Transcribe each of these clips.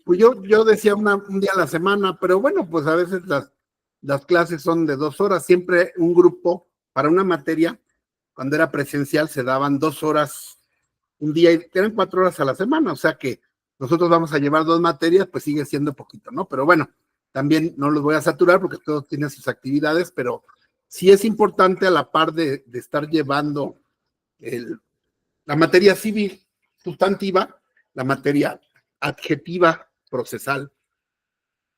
Pues yo decía un día a la semana, pero bueno, pues a veces las clases son de 2 horas, siempre un grupo para una materia, cuando era presencial se daban 2 horas un día y eran 4 horas a la semana, o sea que nosotros vamos a llevar 2 materias, pues sigue siendo poquito, ¿no? Pero bueno, también no los voy a saturar porque todos tienen sus actividades, pero sí es importante a la par de estar llevando la materia civil sustantiva, la materia adjetiva procesal,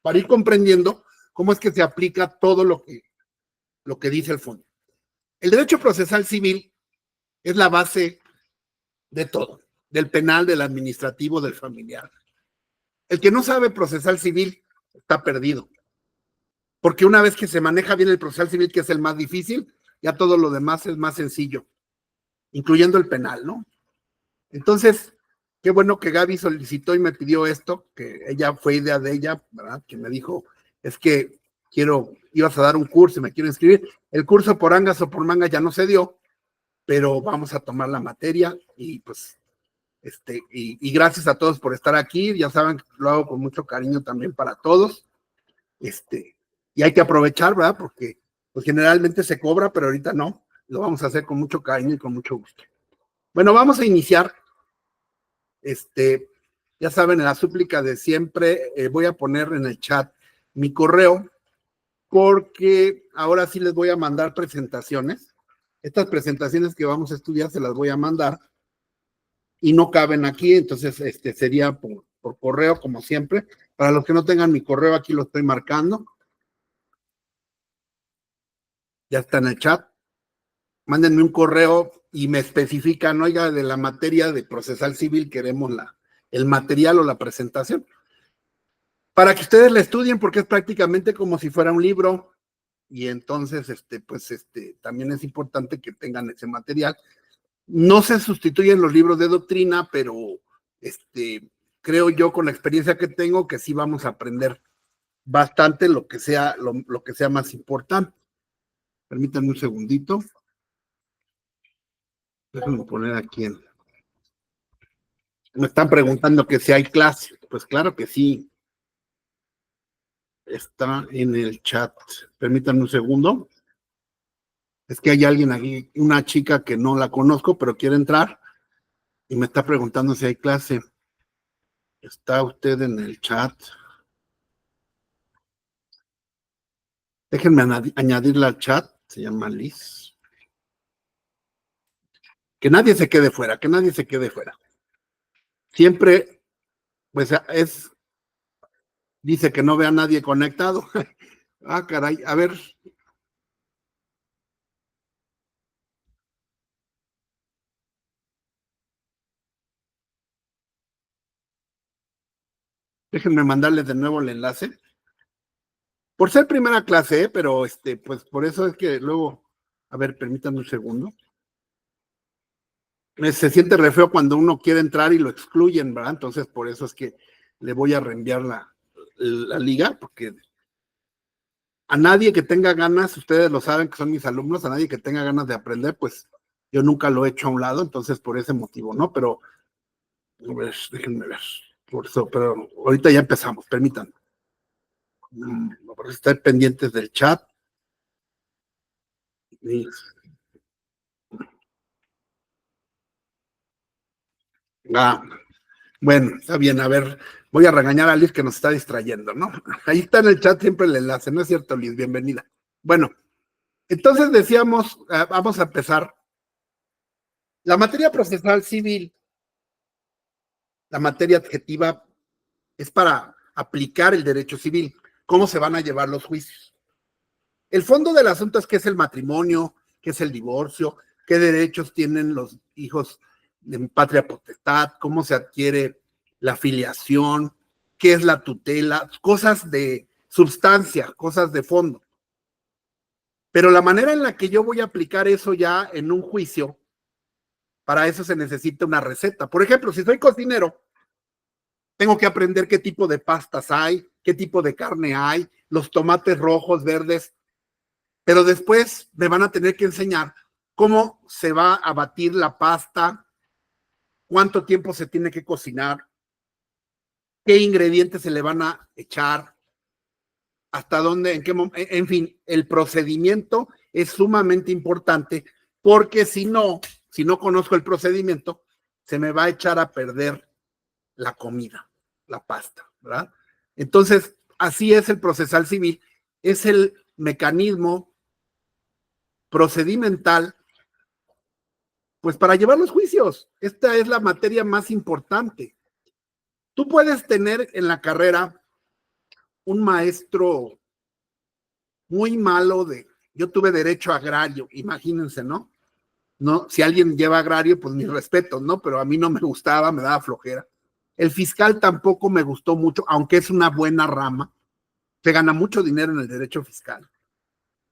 para ir comprendiendo cómo es que se aplica todo lo que dice el fondo. El derecho procesal civil es la base de todo, del penal, del administrativo, del familiar. El que no sabe procesal civil está perdido, porque una vez que se maneja bien el procesal civil, que es el más difícil, ya todo lo demás es más sencillo, incluyendo el penal, ¿no? Entonces, qué bueno que Gaby solicitó y me pidió esto, que ella fue idea de ella, ¿verdad? Que me dijo, es que ibas a dar un curso y me quiero inscribir. El curso por angas o por mangas ya no se dio, pero vamos a tomar la materia y pues, y gracias a todos por estar aquí, ya saben que lo hago con mucho cariño también para todos, y hay que aprovechar, ¿verdad? Porque pues generalmente se cobra, pero ahorita no, lo vamos a hacer con mucho cariño y con mucho gusto. Bueno, vamos a iniciar. Ya saben, en la súplica de siempre, voy a poner en el chat mi correo, porque ahora sí les voy a mandar presentaciones. Estas presentaciones que vamos a estudiar se las voy a mandar y no caben aquí, entonces sería por correo, como siempre. Para los que no tengan mi correo, aquí lo estoy marcando. Ya está en el chat. Mándenme un correo y me especifican, oiga, de la materia de procesal civil queremos el material o la presentación, para que ustedes la estudien, porque es prácticamente como si fuera un libro, y entonces, también es importante que tengan ese material. No se sustituyen los libros de doctrina, pero creo yo, con la experiencia que tengo, que sí vamos a aprender bastante lo que sea más importante. Permítanme un segundito. Déjenme poner aquí me están preguntando que si hay clase. Pues claro que sí. Está en el chat. Permítanme un segundo. Es que hay alguien aquí, una chica que no la conozco, pero quiere entrar y me está preguntando si hay clase. ¿Está usted en el chat? Déjenme añadirla al chat. Se llama Liz. Que nadie se quede fuera, que nadie se quede fuera. Siempre, pues dice que no ve a nadie conectado. Ah, caray, a ver. Déjenme mandarles de nuevo el enlace. Por ser primera clase, pero pues por eso es que luego, a ver, permítanme un segundo. Se siente re feo cuando uno quiere entrar y lo excluyen, ¿verdad? Entonces, por eso es que le voy a reenviar la liga, porque a nadie que tenga ganas, ustedes lo saben que son mis alumnos, a nadie que tenga ganas de aprender, pues yo nunca lo he hecho a un lado, entonces por ese motivo, ¿no? Pero, a ver, déjenme ver, por eso, pero ahorita ya empezamos, permítanme. Estar pendientes del chat. Bueno, está bien, a ver, voy a regañar a Liz que nos está distrayendo, ¿no? Ahí está en el chat siempre el enlace, ¿no es cierto, Liz? Bienvenida. Bueno, entonces decíamos, vamos a empezar. La materia procesal civil, la materia adjetiva, es para aplicar el derecho civil, cómo se van a llevar los juicios. El fondo del asunto es qué es el matrimonio, qué es el divorcio, qué derechos tienen los hijos en patria potestad, cómo se adquiere la filiación, qué es la tutela, cosas de substancia, cosas de fondo. Pero la manera en la que yo voy a aplicar eso ya en un juicio, para eso se necesita una receta. Por ejemplo, si soy cocinero, tengo que aprender qué tipo de pastas hay, qué tipo de carne hay, los tomates rojos, verdes, pero después me van a tener que enseñar cómo se va a batir la pasta, cuánto tiempo se tiene que cocinar, qué ingredientes se le van a echar, hasta dónde, en qué momento, en fin, el procedimiento es sumamente importante, porque si no conozco el procedimiento, se me va a echar a perder la comida, la pasta, ¿verdad? Entonces, así es el procesal civil, es el mecanismo procedimental, pues para llevar los juicios. Esta es la materia más importante. Tú puedes tener en la carrera un maestro muy malo yo tuve derecho agrario, imagínense, ¿no? No, si alguien lleva agrario, pues mis respetos, ¿no? Pero a mí no me gustaba, me daba flojera. El fiscal tampoco me gustó mucho, aunque es una buena rama. Se gana mucho dinero en el derecho fiscal.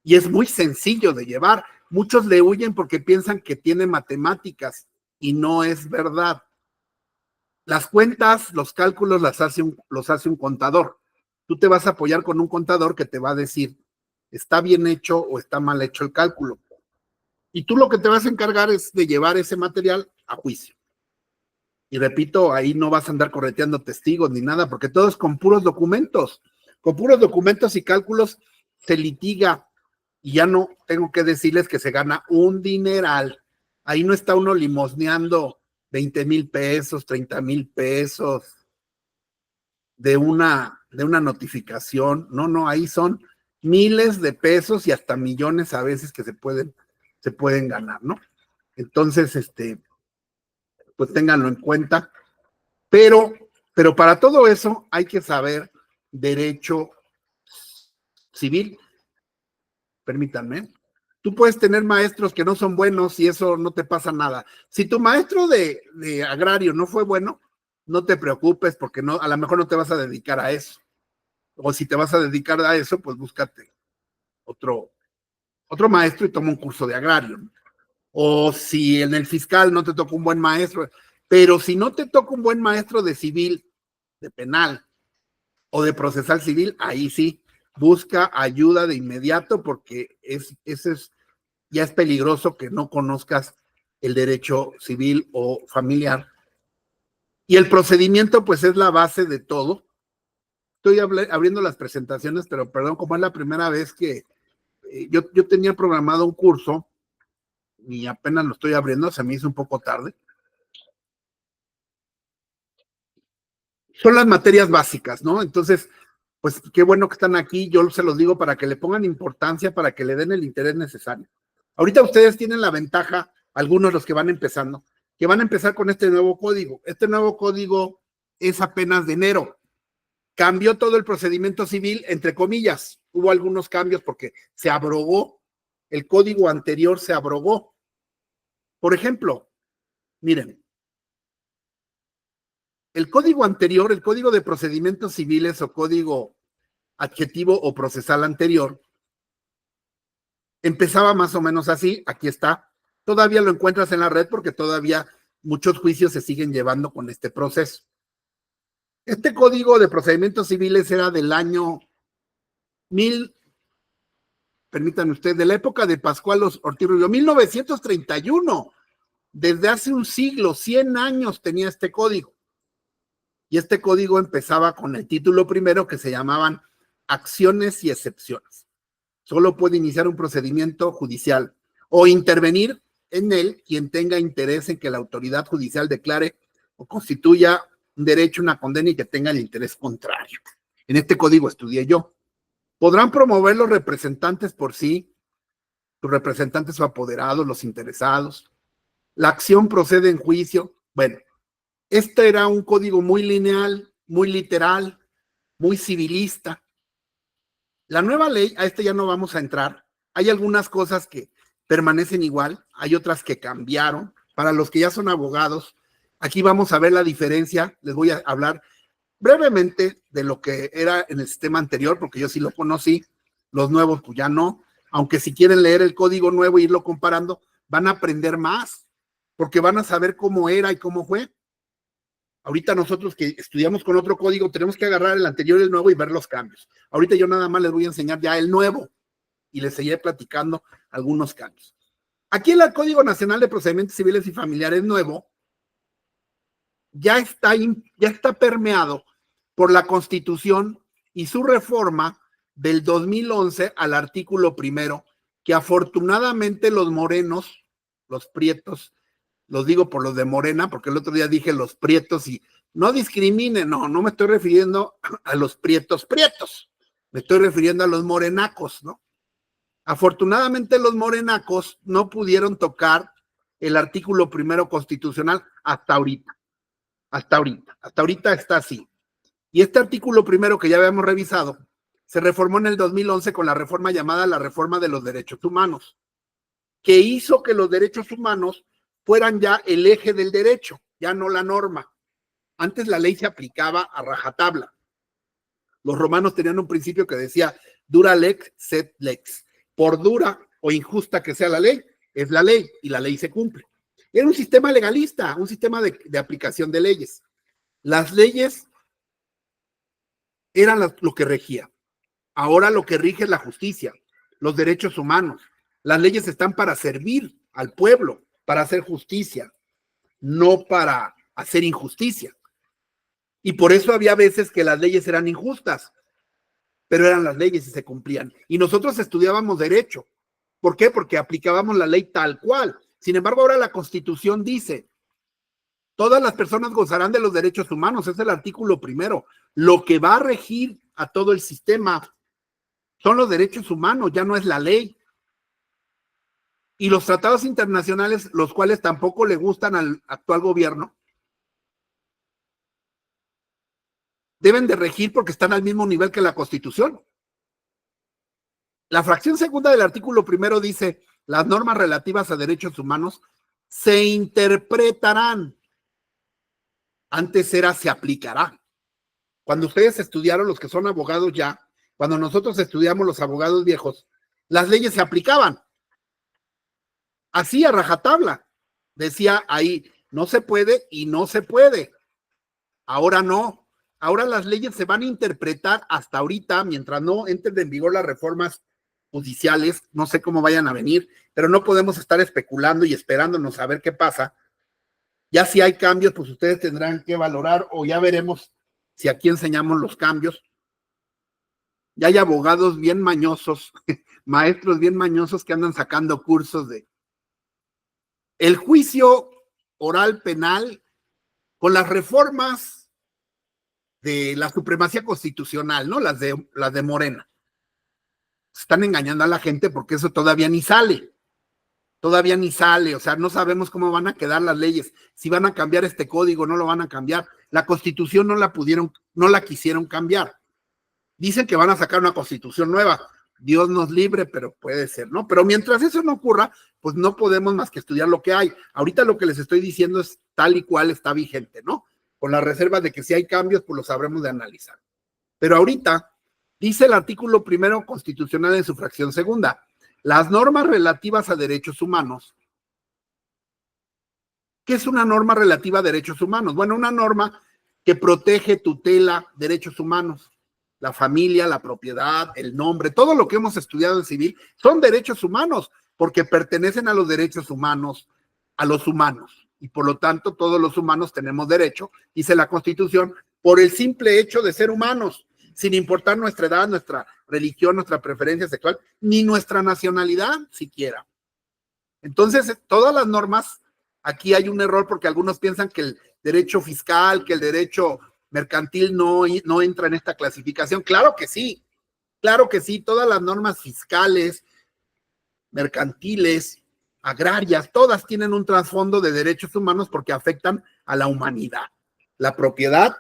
Y es muy sencillo de llevar. Muchos le huyen porque piensan que tiene matemáticas y no es verdad. Las cuentas, los cálculos los hace un contador. Tú te vas a apoyar con un contador que te va a decir, está bien hecho o está mal hecho el cálculo. Y tú lo que te vas a encargar es de llevar ese material a juicio. Y repito, ahí no vas a andar correteando testigos ni nada, porque todo es con puros documentos. Con puros documentos y cálculos se litiga. Y ya no tengo que decirles que se gana un dineral. Ahí no está uno limosneando 20,000 pesos, 30,000 pesos de una notificación. No, ahí son miles de pesos y hasta millones a veces que se pueden ganar, ¿no? Entonces, pues ténganlo en cuenta. Pero para todo eso hay que saber derecho civil. Permítanme. Tú puedes tener maestros que no son buenos y eso no te pasa nada. Si tu maestro de agrario no fue bueno, no te preocupes porque no, a lo mejor no te vas a dedicar a eso. O si te vas a dedicar a eso, pues búscate otro maestro y toma un curso de agrario. O si en el fiscal no te toca un buen maestro, pero si no te toca un buen maestro de civil, de penal o de procesal civil, ahí sí, busca ayuda de inmediato porque ya es peligroso que no conozcas el derecho civil o familiar. Y el procedimiento, pues es la base de todo. Estoy abriendo las presentaciones, pero perdón, como es la primera vez que yo tenía programado un curso y apenas lo estoy abriendo, se me hizo un poco tarde. Son las materias básicas, ¿no? Entonces, pues qué bueno que están aquí, yo se los digo para que le pongan importancia, para que le den el interés necesario. Ahorita ustedes tienen la ventaja, algunos los que van empezando, que van a empezar con este nuevo código. Este nuevo código es apenas de enero. Cambió todo el procedimiento civil, entre comillas. Hubo algunos cambios porque se abrogó, el código anterior se abrogó. Por ejemplo, miren, el código anterior, el código de procedimientos civiles o código adjetivo o procesal anterior, empezaba más o menos así, aquí está. Todavía lo encuentras en la red porque todavía muchos juicios se siguen llevando con este proceso. Este código de procedimientos civiles era del año permítanme usted, de la época de Pascual Ortiz Rubio, 1931. Desde hace un siglo, 100 años tenía este código. Y este código empezaba con el título primero que se llamaban acciones y excepciones. Solo puede iniciar un procedimiento judicial o intervenir en él quien tenga interés en que la autoridad judicial declare o constituya un derecho, una condena y que tenga el interés contrario. En este código estudié yo. Podrán promover los representantes por sí, sus representantes o apoderados, los interesados. La acción procede en juicio. Bueno, este era un código muy lineal, muy literal, muy civilista. La nueva ley, a este ya no vamos a entrar. Hay algunas cosas que permanecen igual, hay otras que cambiaron. Para los que ya son abogados, aquí vamos a ver la diferencia. Les voy a hablar brevemente de lo que era en el sistema anterior, porque yo sí lo conocí, los nuevos pues ya no, aunque si quieren leer el código nuevo e irlo comparando, van a aprender más, porque van a saber cómo era y cómo fue. Ahorita nosotros que estudiamos con otro código, tenemos que agarrar el anterior y el nuevo y ver los cambios. Ahorita yo nada más les voy a enseñar ya el nuevo y les seguiré platicando algunos cambios. Aquí en el Código Nacional de Procedimientos Civiles y Familiares nuevo, ya está permeado por la Constitución y su reforma del 2011 al artículo primero, que afortunadamente los morenos, los prietos, los digo por los de Morena, porque el otro día dije los prietos y no discriminen, no me estoy refiriendo a los prietos, me estoy refiriendo a los morenacos, ¿no? Afortunadamente los morenacos no pudieron tocar el artículo primero constitucional hasta ahorita está así. Y este artículo primero que ya habíamos revisado se reformó en el 2011 con la reforma llamada la reforma de los derechos humanos, que hizo que los derechos humanos fueran ya el eje del derecho, ya no la norma. Antes la ley se aplicaba a rajatabla. Los romanos tenían un principio que decía dura lex sed lex. Por dura o injusta que sea la ley, es la ley y la ley se cumple. Era un sistema legalista, un sistema de aplicación de leyes. Las leyes eran lo que regía. Ahora lo que rige es la justicia, los derechos humanos. Las leyes están para servir al pueblo, para hacer justicia, no para hacer injusticia. Y por eso había veces que las leyes eran injustas, pero eran las leyes y se cumplían. Y nosotros estudiábamos derecho. ¿Por qué? Porque aplicábamos la ley tal cual. Sin embargo, ahora la Constitución dice, todas las personas gozarán de los derechos humanos, es el artículo primero. Lo que va a regir a todo el sistema son los derechos humanos, ya no es la ley. Y los tratados internacionales, los cuales tampoco le gustan al actual gobierno, deben de regir porque están al mismo nivel que la Constitución. La fracción segunda del artículo primero dice, las normas relativas a derechos humanos se interpretarán. Antes era se aplicará. Cuando ustedes estudiaron, los que son abogados ya, cuando nosotros estudiamos los abogados viejos, las leyes se aplicaban. Así a rajatabla. Decía ahí, no se puede y no se puede. Ahora no. Ahora las leyes se van a interpretar hasta ahorita, mientras no entren en vigor las reformas judiciales, no sé cómo vayan a venir, pero no podemos estar especulando y esperándonos a ver qué pasa. Ya si hay cambios, pues ustedes tendrán que valorar o ya veremos si aquí enseñamos los cambios. Ya hay abogados bien mañosos, maestros bien mañosos que andan sacando cursos de el juicio oral penal con las reformas de la supremacía constitucional, ¿no? Las de Morena. Están engañando a la gente porque eso todavía ni sale, o sea, no sabemos cómo van a quedar las leyes, si van a cambiar este código, no lo van a cambiar, la Constitución no la quisieron cambiar, dicen que van a sacar una Constitución nueva, Dios nos libre, pero puede ser, ¿no? Pero mientras eso no ocurra, pues no podemos más que estudiar lo que hay. Ahorita lo que les estoy diciendo es tal y cual está vigente, ¿no? Con la reserva de que si hay cambios, pues los sabremos de analizar. Pero ahorita dice el artículo primero constitucional en su fracción segunda, las normas relativas a derechos humanos. ¿Qué es una norma relativa a derechos humanos? Bueno, una norma que protege, tutela derechos humanos. La familia, la propiedad, el nombre, todo lo que hemos estudiado en civil son derechos humanos porque pertenecen a los derechos humanos, a los humanos. Y por lo tanto, todos los humanos tenemos derecho, dice la Constitución, por el simple hecho de ser humanos, sin importar nuestra edad, nuestra religión, nuestra preferencia sexual, ni nuestra nacionalidad siquiera. Entonces, todas las normas, aquí hay un error porque algunos piensan que el derecho fiscal, que el derecho mercantil no entra en esta clasificación. Claro que sí, todas las normas fiscales, mercantiles, agrarias, todas tienen un trasfondo de derechos humanos porque afectan a la humanidad. La propiedad,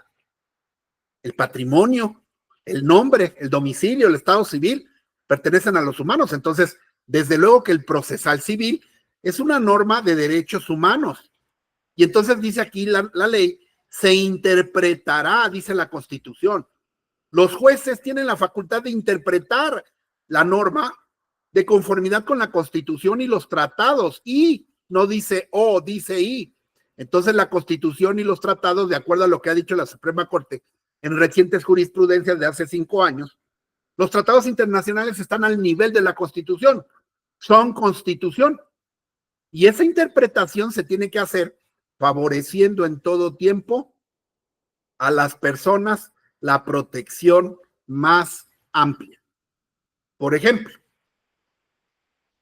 el patrimonio, el nombre, el domicilio, el estado civil, pertenecen a los humanos. Entonces, desde luego que el procesal civil es una norma de derechos humanos. Y entonces dice aquí la ley, se interpretará, dice la Constitución. Los jueces tienen la facultad de interpretar la norma de conformidad con la Constitución y los tratados, y no dice o, dice y. Entonces la Constitución y los tratados, de acuerdo a lo que ha dicho la Suprema Corte en recientes jurisprudencias de hace 5 años, los tratados internacionales están al nivel de la Constitución, son Constitución, y esa interpretación se tiene que hacer favoreciendo en todo tiempo a las personas, la protección más amplia. Por ejemplo,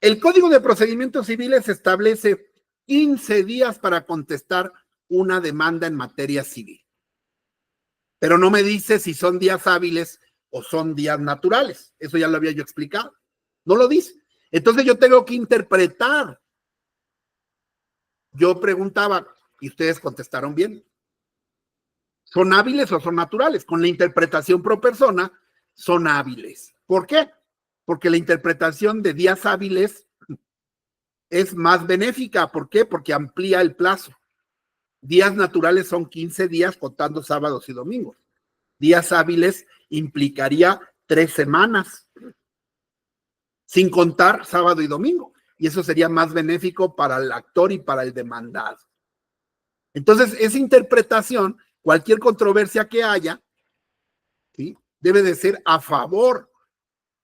el Código de Procedimientos Civiles establece 15 días para contestar una demanda en materia civil. Pero no me dice si son días hábiles o son días naturales. Eso ya lo había yo explicado. No lo dice. Entonces yo tengo que interpretar. Yo preguntaba y ustedes contestaron bien. ¿Son hábiles o son naturales? Con la interpretación pro persona, son hábiles. ¿Por qué? Porque la interpretación de días hábiles es más benéfica. ¿Por qué? Porque amplía el plazo. Días naturales son 15 días contando sábados y domingos. Días hábiles implicaría 3 semanas, sin contar sábado y domingo. Y eso sería más benéfico para el actor y para el demandado. Entonces, esa interpretación, cualquier controversia que haya, ¿sí?, debe de ser a favor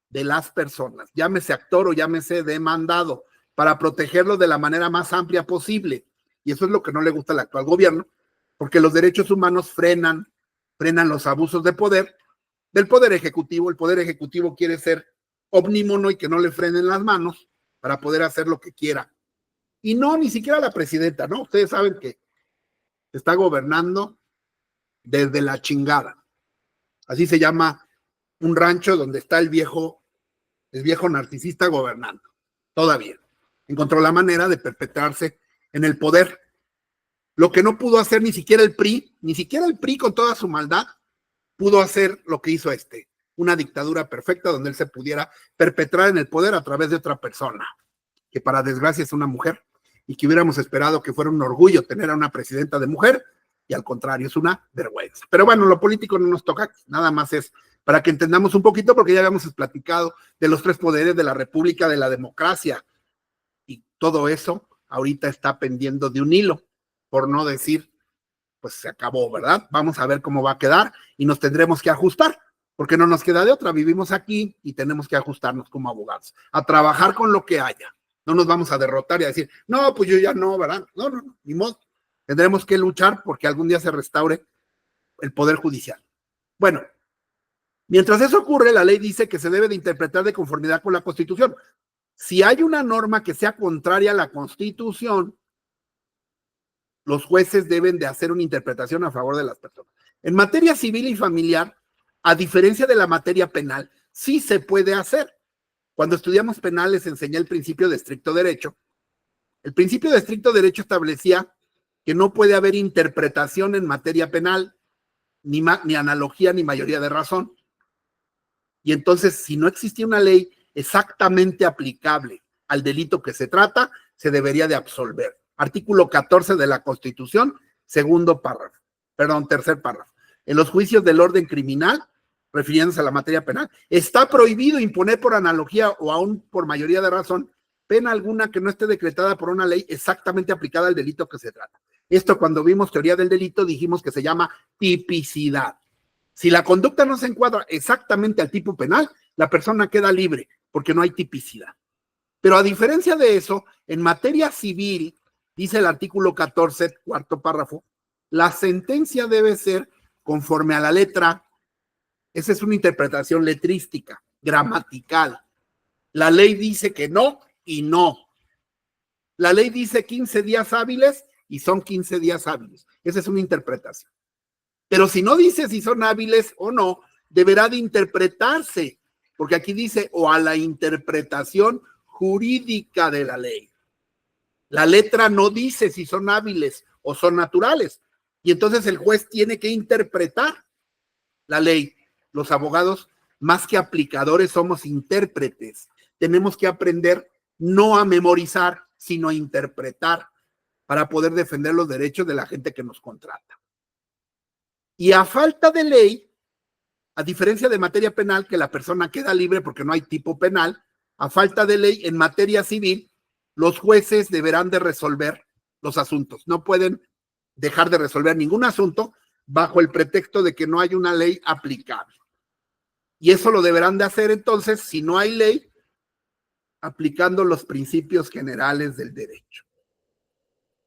de las personas, llámese actor o llámese demandado, para protegerlo de la manera más amplia posible. Y eso es lo que no le gusta al actual gobierno, porque los derechos humanos frenan los abusos de poder del Poder Ejecutivo. El Poder Ejecutivo quiere ser omnímono y que no le frenen las manos para poder hacer lo que quiera. Y no, ni siquiera la presidenta, ¿no? Ustedes saben que está gobernando desde la chingada. Así se llama un rancho donde está el viejo narcisista gobernando. Todavía. Encontró la manera de perpetrarse en el poder. Lo que no pudo hacer ni siquiera el PRI con toda su maldad, pudo hacer lo que hizo una dictadura perfecta donde él se pudiera perpetrar en el poder a través de otra persona, que para desgracia es una mujer, y que hubiéramos esperado que fuera un orgullo tener a una presidenta de mujer, y al contrario, es una vergüenza. Pero bueno, lo político no nos toca, nada más es para que entendamos un poquito, porque ya habíamos platicado de los 3 poderes de la república, de la democracia, y todo eso ahorita está pendiendo de un hilo, por no decir, pues se acabó, ¿verdad? Vamos a ver cómo va a quedar y nos tendremos que ajustar, porque no nos queda de otra. Vivimos aquí y tenemos que ajustarnos como abogados, a trabajar con lo que haya. No nos vamos a derrotar y a decir, no, pues yo ya no, ¿verdad? No, ni modo. Tendremos que luchar porque algún día se restaure el Poder Judicial. Bueno, mientras eso ocurre, la ley dice que se debe de interpretar de conformidad con la Constitución. Si hay una norma que sea contraria a la Constitución, los jueces deben de hacer una interpretación a favor de las personas. En materia civil y familiar, a diferencia de la materia penal, sí se puede hacer. Cuando estudiamos penal les enseñé el principio de estricto derecho. El principio de estricto derecho establecía que no puede haber interpretación en materia penal, ni analogía ni mayoría de razón. Y entonces, si no existía una ley exactamente aplicable al delito que se trata, se debería de absolver. Artículo 14 de la Constitución, tercer párrafo. En los juicios del orden criminal, refiriéndose a la materia penal, está prohibido imponer por analogía o aún por mayoría de razón pena alguna que no esté decretada por una ley exactamente aplicada al delito que se trata. Esto, cuando vimos teoría del delito, dijimos que se llama tipicidad. Si la conducta no se encuadra exactamente al tipo penal, la persona queda libre porque no hay tipicidad. Pero a diferencia de eso, en materia civil, dice el artículo 14, cuarto párrafo, la sentencia debe ser conforme a la letra. Esa es una interpretación letrística, gramatical. La ley dice que no y no. La ley dice 15 días hábiles y son 15 días hábiles. Esa es una interpretación. Pero si no dice si son hábiles o no, deberá de interpretarse, porque aquí dice o a la interpretación jurídica de la ley. La letra no dice si son hábiles o son naturales, y entonces el juez tiene que interpretar la ley. Los abogados, más que aplicadores, somos intérpretes. Tenemos que aprender no a memorizar, sino a interpretar para poder defender los derechos de la gente que nos contrata. Y a falta de ley, a diferencia de materia penal, que la persona queda libre porque no hay tipo penal, a falta de ley, en materia civil, los jueces deberán de resolver los asuntos. No pueden dejar de resolver ningún asunto bajo el pretexto de que no hay una ley aplicable. Y eso lo deberán de hacer entonces, si no hay ley, aplicando los principios generales del derecho,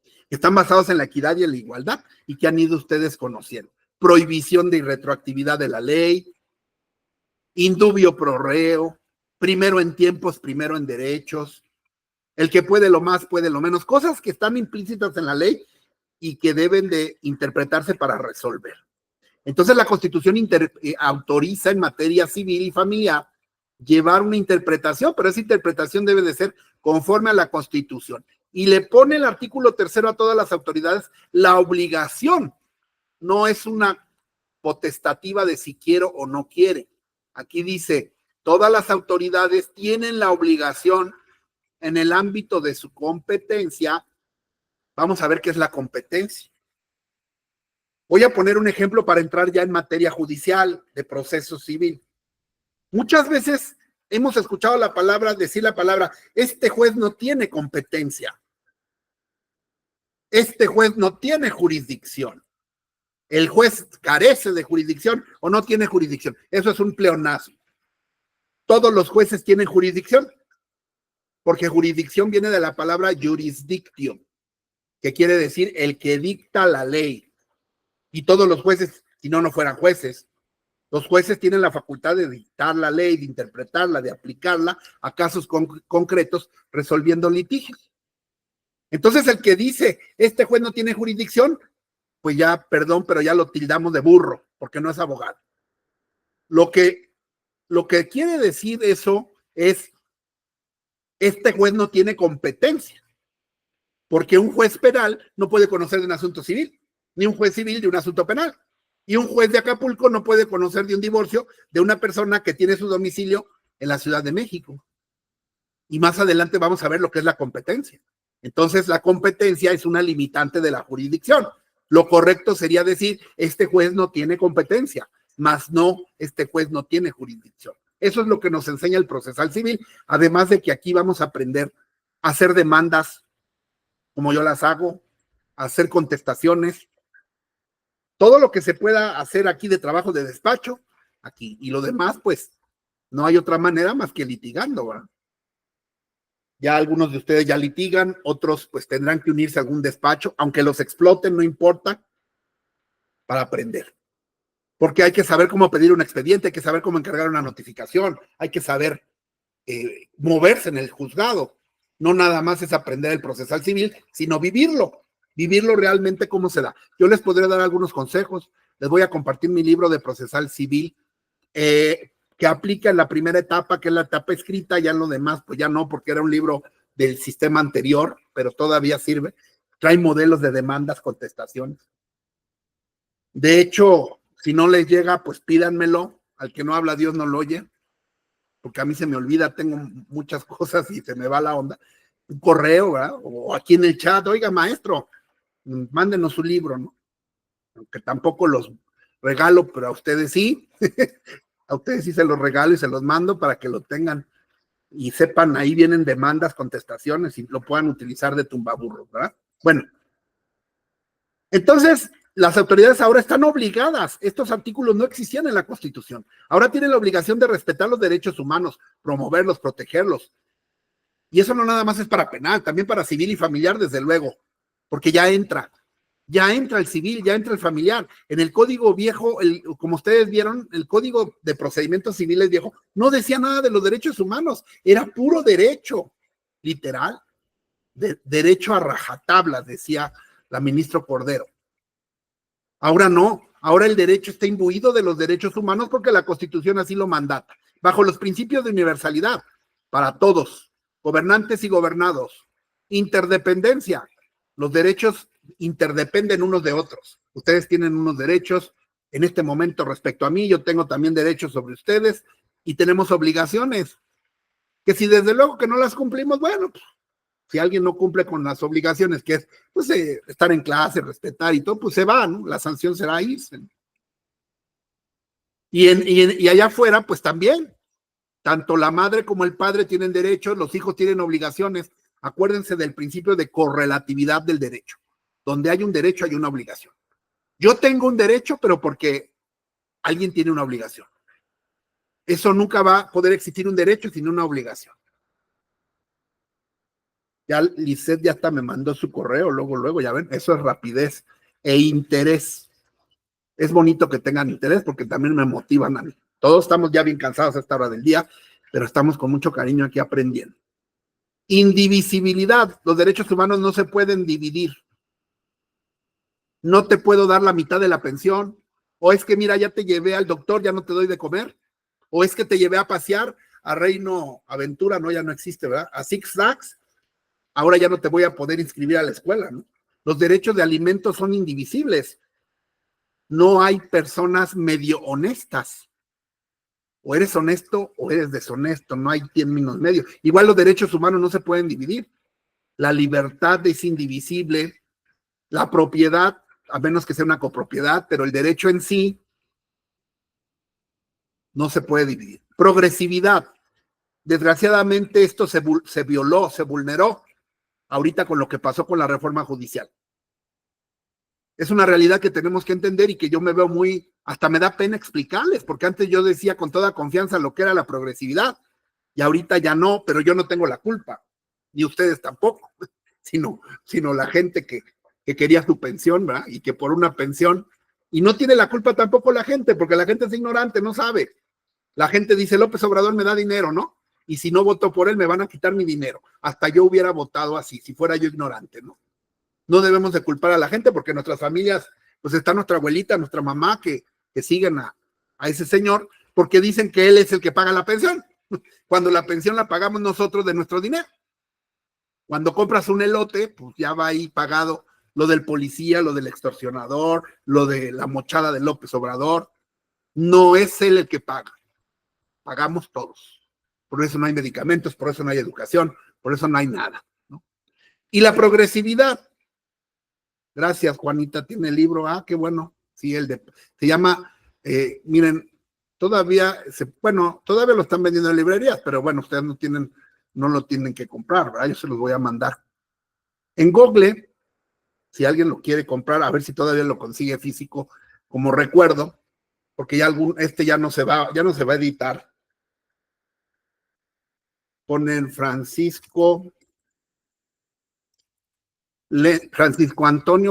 que están basados en la equidad y en la igualdad y que han ido ustedes conociendo. prohibición de irretroactividad de la ley, indubio pro reo, primero en tiempos, primero en derechos, el que puede lo más, puede lo menos, cosas que están implícitas en la ley y que deben de interpretarse para resolver. Entonces la Constitución autoriza en materia civil y familiar llevar una interpretación, pero esa interpretación debe de ser conforme a la Constitución. Y le pone el artículo 3 a todas las autoridades la obligación, no es una potestativa de si quiero o no quiere. Aquí dice, todas las autoridades tienen la obligación en el ámbito de su competencia. Vamos a ver qué es la competencia. Voy a poner un ejemplo para entrar ya en materia judicial de proceso civil. Muchas veces hemos escuchado decir la palabra, este juez no tiene competencia. Este juez no tiene jurisdicción. El juez carece de jurisdicción o no tiene jurisdicción. Eso es un pleonasmo. Todos los jueces tienen jurisdicción, porque jurisdicción viene de la palabra jurisdictio, que quiere decir el que dicta la ley. Y todos los jueces, si no, no fueran jueces. Los jueces tienen la facultad de dictar la ley, de interpretarla, de aplicarla a casos concretos, resolviendo litigios. Entonces, el que dice, este juez no tiene jurisdicción, pues ya, perdón, pero ya lo tildamos de burro, porque no es abogado. Lo que quiere decir eso es, este juez no tiene competencia, porque un juez penal no puede conocer de un asunto civil, ni un juez civil de un asunto penal. Y un juez de Acapulco no puede conocer de un divorcio de una persona que tiene su domicilio en la Ciudad de México. Y más adelante vamos a ver lo que es la competencia. Entonces, la competencia es una limitante de la jurisdicción. Lo correcto sería decir, este juez no tiene competencia, más no, este juez no tiene jurisdicción. Eso es lo que nos enseña el procesal civil, además de que aquí vamos a aprender a hacer demandas como yo las hago, a hacer contestaciones, todo lo que se pueda hacer aquí de trabajo de despacho, aquí, y lo demás, pues, no hay otra manera más que litigando, ¿verdad? Ya algunos de ustedes ya litigan, otros pues tendrán que unirse a algún despacho, aunque los exploten, no importa, para aprender. Porque hay que saber cómo pedir un expediente, hay que saber cómo encargar una notificación, hay que saber moverse en el juzgado. No nada más es aprender el procesal civil, sino vivirlo realmente cómo se da. Yo les podría dar algunos consejos, les voy a compartir mi libro de procesal civil, que aplica en la primera etapa, que es la etapa escrita, ya en lo demás, pues ya no, porque era un libro del sistema anterior, pero todavía sirve. Trae modelos de demandas, contestaciones. De hecho, si no les llega, pues pídanmelo. Al que no habla, Dios no lo oye, porque a mí se me olvida, tengo muchas cosas y se me va la onda. Un correo, ¿verdad? O aquí en el chat, oiga, maestro, mándenos su libro, ¿no? Aunque tampoco los regalo, pero a ustedes sí. A ustedes sí se los regalo y se los mando para que lo tengan y sepan, ahí vienen demandas, contestaciones y lo puedan utilizar de tumbaburros, ¿verdad? Bueno, entonces las autoridades ahora están obligadas, estos artículos no existían en la Constitución, ahora tienen la obligación de respetar los derechos humanos, promoverlos, protegerlos. Y eso no nada más es para penal, también para civil y familiar, desde luego, porque ya entra el civil, ya entra el familiar. En el código viejo, como ustedes vieron, el código de procedimientos civiles viejo no decía nada de los derechos humanos, era puro derecho, literal, derecho a rajatabla, decía la ministra Cordero. Ahora no, ahora el derecho está imbuido de los derechos humanos porque la Constitución así lo mandata, bajo los principios de universalidad, para todos, gobernantes y gobernados, interdependencia, los derechos interdependen unos de otros. Ustedes tienen unos derechos en este momento respecto a mí, yo tengo también derechos sobre ustedes y tenemos obligaciones, que si desde luego que no las cumplimos, bueno, pues, si alguien no cumple con las obligaciones, que es pues, estar en clase, respetar y todo, pues se va, ¿no? La sanción será irse. Y allá afuera, pues también, tanto la madre como el padre tienen derechos, los hijos tienen obligaciones. Acuérdense del principio de correlatividad del derecho. Donde hay un derecho hay una obligación. Yo tengo un derecho, pero porque alguien tiene una obligación. Eso nunca va a poder existir un derecho sin una obligación. Ya Lisette ya hasta me mandó su correo, luego, ya ven, eso es rapidez e interés. Es bonito que tengan interés porque también me motivan a mí. Todos estamos ya bien cansados a esta hora del día, pero estamos con mucho cariño aquí aprendiendo. Indivisibilidad. Los derechos humanos no se pueden dividir. No te puedo dar la mitad de la pensión. O es que, mira, ya te llevé al doctor, ya no te doy de comer. O es que te llevé a pasear a Reino Aventura, no, ya no existe, ¿verdad? A Six Flags, ahora ya no te voy a poder inscribir a la escuela, ¿no? Los derechos de alimentos son indivisibles. No hay personas medio honestas. O eres honesto o eres deshonesto, no hay términos medios. Igual los derechos humanos no se pueden dividir. La libertad es indivisible, la propiedad, a menos que sea una copropiedad, pero el derecho en sí no se puede dividir. Progresividad. Desgraciadamente esto se violó, se vulneró ahorita con lo que pasó con la reforma judicial. Es una realidad que tenemos que entender y que yo me veo hasta me da pena explicarles, porque antes yo decía con toda confianza lo que era la progresividad y ahorita ya no, pero yo no tengo la culpa, ni ustedes tampoco, sino la gente que quería su pensión, ¿verdad? Y que por una pensión, y no tiene la culpa tampoco la gente, porque la gente es ignorante, no sabe. La gente dice, López Obrador me da dinero, ¿no? Y si no voto por él, me van a quitar mi dinero. Hasta yo hubiera votado así, si fuera yo ignorante, ¿no? No debemos de culpar a la gente porque nuestras familias, pues está nuestra abuelita, nuestra mamá que siguen a ese señor porque dicen que él es el que paga la pensión, cuando la pensión la pagamos nosotros de nuestro dinero. Cuando compras un elote, pues ya va ahí pagado lo del policía, lo del extorsionador, lo de la mochada de López Obrador. No es él el que paga, pagamos todos. Por eso no hay medicamentos, por eso no hay educación, por eso no hay nada, ¿no? Y la progresividad. Gracias, Juanita, tiene el libro. Ah, qué bueno. Sí, se llama, miren, todavía lo están vendiendo en librerías, pero bueno, ustedes no lo tienen que comprar, ¿verdad? Yo se los voy a mandar. En Google, si alguien lo quiere comprar, a ver si todavía lo consigue físico, como recuerdo, porque ya ya no se va a editar. Ponen Francisco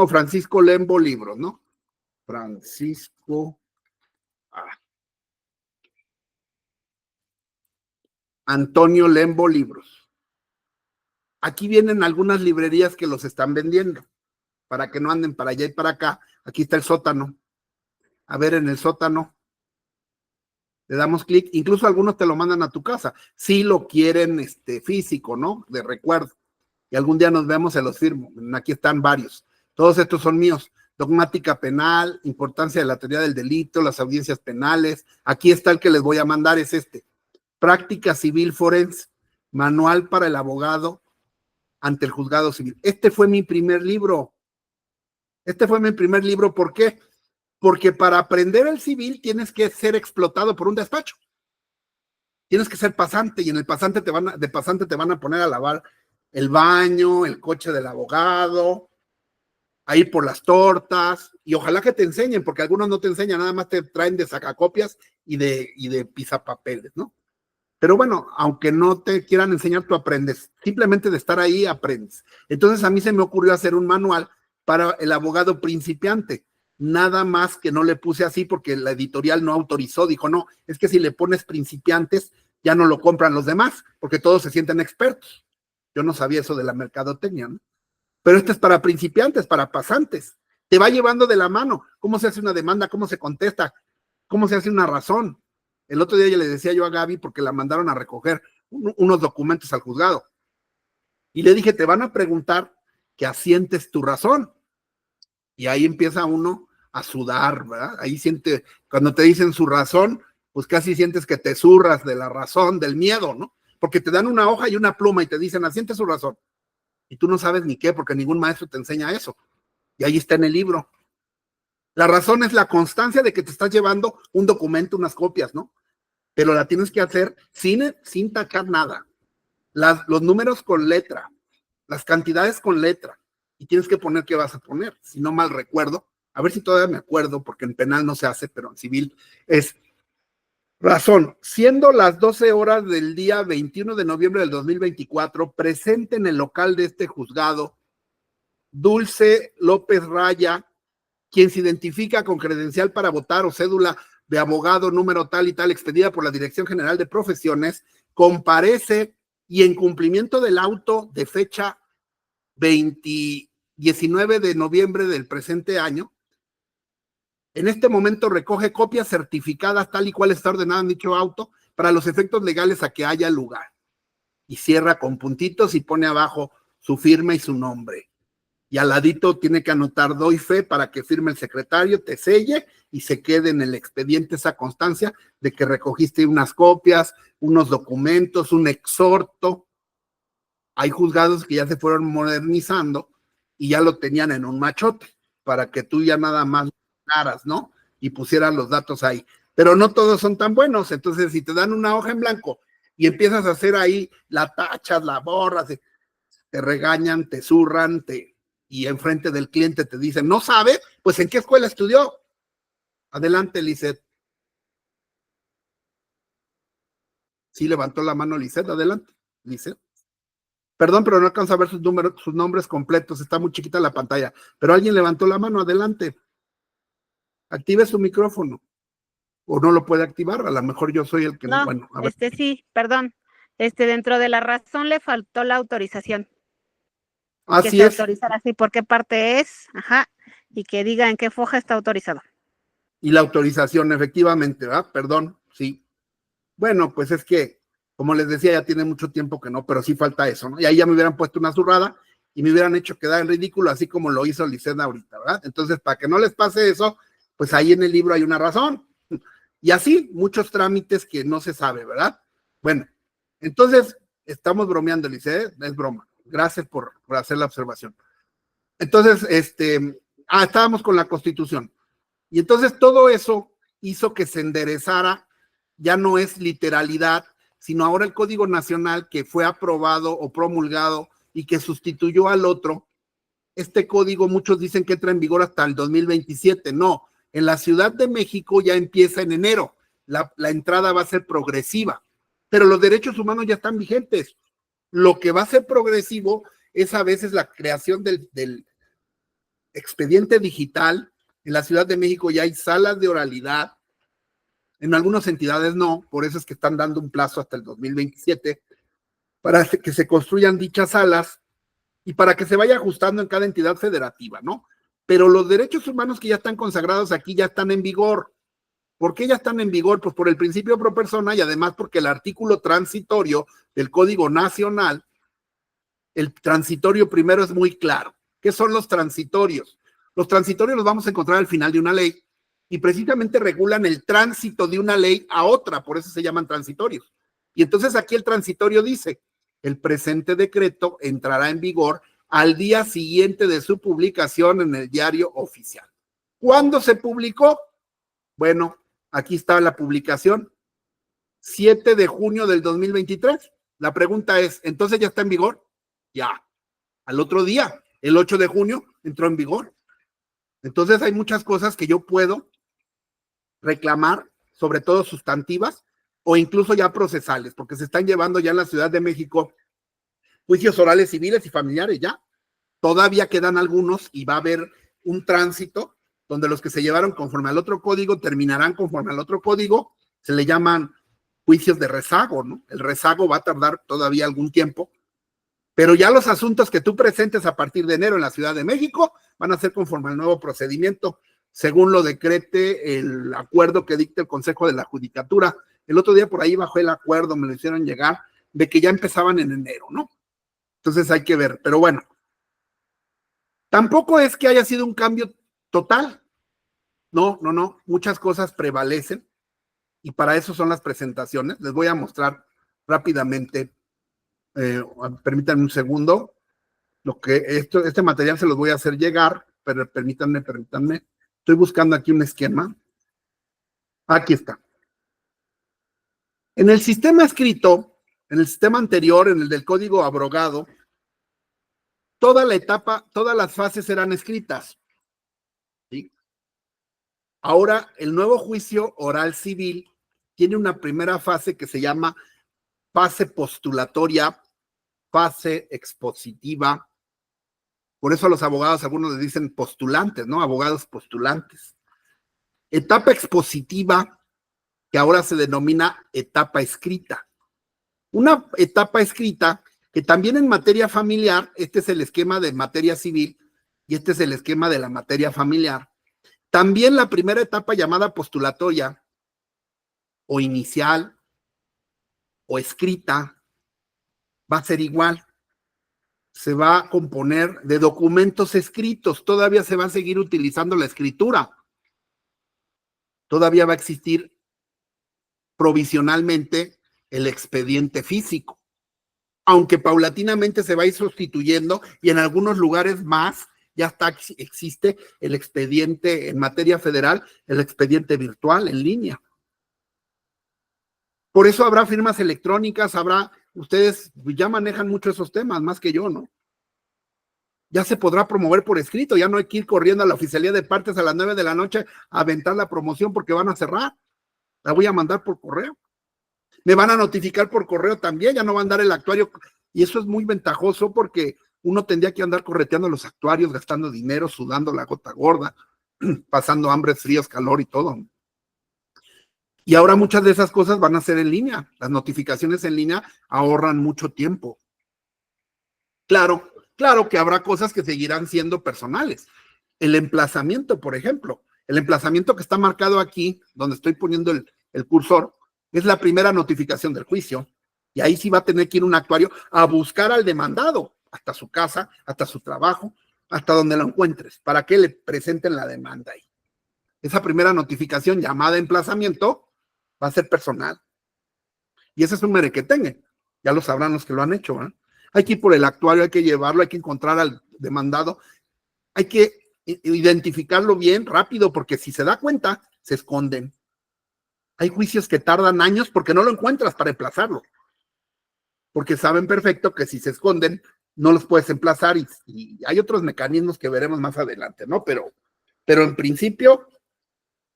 Francisco Lembo Libros, ¿no? Antonio Lembo Libros. Aquí vienen algunas librerías que los están vendiendo, para que no anden para allá y para acá. Aquí está el sótano. A ver, en el sótano le damos clic, incluso algunos te lo mandan a tu casa, si lo quieren físico, ¿no? De recuerdo. Y algún día nos vemos, se los firmo. Aquí están varios. Todos estos son míos. Dogmática penal, importancia de la teoría del delito, las audiencias penales. Aquí está el que les voy a mandar, es Práctica civil forense, manual para el abogado ante el juzgado civil. Este fue mi primer libro. ¿Por qué? Porque para aprender el civil tienes que ser explotado por un despacho. Tienes que ser pasante y en el pasante te van a poner a lavar el baño, el coche del abogado, a ir por las tortas, y ojalá que te enseñen, porque algunos no te enseñan, nada más te traen de sacacopias y de pisapapeles, ¿no? Pero bueno, aunque no te quieran enseñar, tú aprendes. Simplemente de estar ahí aprendes. Entonces a mí se me ocurrió hacer un manual para el abogado principiante. Nada más que no le puse así porque la editorial no autorizó. Dijo, no, es que si le pones principiantes, ya no lo compran los demás, porque todos se sienten expertos. Yo no sabía eso de la mercadotecnia, ¿no? Pero este es para principiantes, para pasantes. Te va llevando de la mano. ¿Cómo se hace una demanda? ¿Cómo se contesta? ¿Cómo se hace una razón? El otro día ya le decía yo a Gaby porque la mandaron a recoger unos documentos al juzgado. Y le dije, te van a preguntar que asientes tu razón. Y ahí empieza uno a sudar, ¿verdad? Ahí cuando te dicen su razón, pues casi sientes que te zurras de la razón, del miedo, ¿no? Porque te dan una hoja y una pluma y te dicen, asiente su razón. Y tú no sabes ni qué, porque ningún maestro te enseña eso. Y ahí está en el libro. La razón es la constancia de que te estás llevando un documento, unas copias, ¿no? Pero la tienes que hacer sin tachar nada. Los números con letra, las cantidades con letra, y tienes que poner qué vas a poner, si no mal recuerdo, a ver si todavía me acuerdo, porque en penal no se hace, pero en civil es razón. Siendo las 12 horas del día 21 de noviembre del 2024, presente en el local de este juzgado, Dulce López Raya, quien se identifica con credencial para votar o cédula de abogado número tal y tal expedida por la Dirección General de Profesiones, comparece y en cumplimiento del auto de fecha 19 de noviembre del presente año, en este momento recoge copias certificadas tal y cual está ordenada en dicho auto para los efectos legales a que haya lugar. Y cierra con puntitos y pone abajo su firma y su nombre. Y al ladito tiene que anotar doy fe para que firme el secretario, te selle y se quede en el expediente esa constancia de que recogiste unas copias, unos documentos, un exhorto. Hay juzgados que ya se fueron modernizando y ya lo tenían en un machote para que tú ya nada más ganas, ¿no? Y pusieras los datos ahí. Pero no todos son tan buenos. Entonces, si te dan una hoja en blanco y empiezas a hacer ahí, la tachas, la borras, te regañan, te zurran, y enfrente del cliente te dicen, ¿no sabe? Pues ¿en qué escuela estudió? Adelante, Lisette. Sí, levantó la mano Lisette, adelante, Lisette. Perdón, pero no alcanzo a ver sus nombres completos, está muy chiquita la pantalla, pero alguien levantó la mano, adelante. Active su micrófono, o no lo puede activar, a lo mejor yo soy el que no, bueno, a ver. Sí, perdón, dentro de la razón le faltó la autorización. Así que se es. autorizara así, por qué parte es, y que diga en qué foja está autorizado. Y la autorización, efectivamente, ¿verdad? Perdón, sí. Bueno, pues es que, como les decía, ya tiene mucho tiempo que no, pero sí falta eso, ¿no? Y ahí ya me hubieran puesto una zurrada y me hubieran hecho quedar en ridículo, así como lo hizo Lisenda ahorita, ¿verdad? Entonces, para que no les pase eso, pues ahí en el libro hay una razón. Y así, muchos trámites que no se sabe, ¿verdad? Bueno, entonces, estamos bromeando, Lice, es broma. Gracias por hacer la observación. Entonces, estábamos con la Constitución. Y entonces todo eso hizo que se enderezara, ya no es literalidad, sino ahora el Código Nacional que fue aprobado o promulgado y que sustituyó al otro. Este código muchos dicen que entra en vigor hasta el 2027. No, en la Ciudad de México ya empieza en enero. La entrada va a ser progresiva, pero los derechos humanos ya están vigentes. Lo que va a ser progresivo es a veces la creación del expediente digital. En la Ciudad de México ya hay salas de oralidad, en algunas entidades no, por eso es que están dando un plazo hasta el 2027 para que se construyan dichas salas y para que se vaya ajustando en cada entidad federativa, ¿no? Pero los derechos humanos que ya están consagrados aquí ya están en vigor. ¿Por qué ya están en vigor? Pues por el principio pro persona y además porque el artículo transitorio del Código Nacional, el transitorio primero es muy claro. ¿Qué son los transitorios? Los transitorios los vamos a encontrar al final de una ley y precisamente regulan el tránsito de una ley a otra, por eso se llaman transitorios. Y entonces aquí el transitorio dice, el presente decreto entrará en vigor al día siguiente de su publicación en el diario oficial. ¿Cuándo se publicó? Bueno, aquí está la publicación, 7 de junio del 2023. La pregunta es, ¿entonces ya está en vigor? Ya. Al otro día, el 8 de junio, entró en vigor. Entonces hay muchas cosas que yo puedo reclamar, sobre todo sustantivas o incluso ya procesales, porque se están llevando ya en la Ciudad de México juicios orales civiles y familiares ya. Todavía quedan algunos y va a haber un tránsito donde los que se llevaron conforme al otro código terminarán conforme al otro código, se le llaman juicios de rezago, ¿no? El rezago va a tardar todavía algún tiempo, pero ya los asuntos que tú presentes a partir de enero en la Ciudad de México van a ser conforme al nuevo procedimiento, según lo decrete el acuerdo que dicta el Consejo de la Judicatura. El otro día por ahí bajó el acuerdo, me lo hicieron llegar, de que ya empezaban en enero, ¿no? Entonces hay que ver, pero bueno, tampoco es que haya sido un cambio total. No, muchas cosas prevalecen y para eso son las presentaciones. Les voy a mostrar rápidamente, permítanme un segundo, este material se los voy a hacer llegar, pero permítanme. Estoy buscando aquí un esquema. Aquí está. En el sistema escrito, en el sistema anterior, en el del código abrogado, toda la etapa, todas las fases eran escritas. ¿Sí? Ahora, el nuevo juicio oral civil tiene una primera fase que se llama fase postulatoria, fase expositiva, Por eso a los abogados, algunos les dicen postulantes, ¿no? Abogados postulantes. Etapa expositiva, que ahora se denomina etapa escrita. Una etapa escrita que también en materia familiar, este es el esquema de materia civil y este es el esquema de la materia familiar. También la primera etapa llamada postulatoria o inicial o escrita va a ser igual. Se va a componer de documentos escritos. Todavía se va a seguir utilizando la escritura. Todavía va a existir provisionalmente el expediente físico, aunque paulatinamente se va a ir sustituyendo y en algunos lugares más ya existe el expediente en materia federal, el expediente virtual en línea. Por eso habrá firmas electrónicas, ustedes ya manejan mucho esos temas, más que yo, ¿no? Ya se podrá promover por escrito, ya no hay que ir corriendo a la oficialía de partes a las 9 de la noche a aventar la promoción porque van a cerrar. La voy a mandar por correo. Me van a notificar por correo también, ya no va a andar el actuario. Y eso es muy ventajoso porque uno tendría que andar correteando a los actuarios, gastando dinero, sudando la gota gorda, pasando hambre, fríos, calor y todo. Y ahora muchas de esas cosas van a ser en línea. Las notificaciones en línea ahorran mucho tiempo. Claro que habrá cosas que seguirán siendo personales. El emplazamiento, por ejemplo, el emplazamiento que está marcado aquí, donde estoy poniendo el cursor, es la primera notificación del juicio. Y ahí sí va a tener que ir un actuario a buscar al demandado, hasta su casa, hasta su trabajo, hasta donde lo encuentres, para que le presenten la demanda ahí. Esa primera notificación llamada emplazamiento va a ser personal. Y ese es un merequetengue. Ya lo sabrán los que lo han hecho, ¿eh? Hay que ir por el actuario, hay que llevarlo, hay que encontrar al demandado, hay que identificarlo bien rápido, porque si se da cuenta, se esconden. Hay juicios que tardan años porque no lo encuentras para emplazarlo, porque saben perfecto que si se esconden, no los puedes emplazar y hay otros mecanismos que veremos más adelante, ¿no? Pero en principio,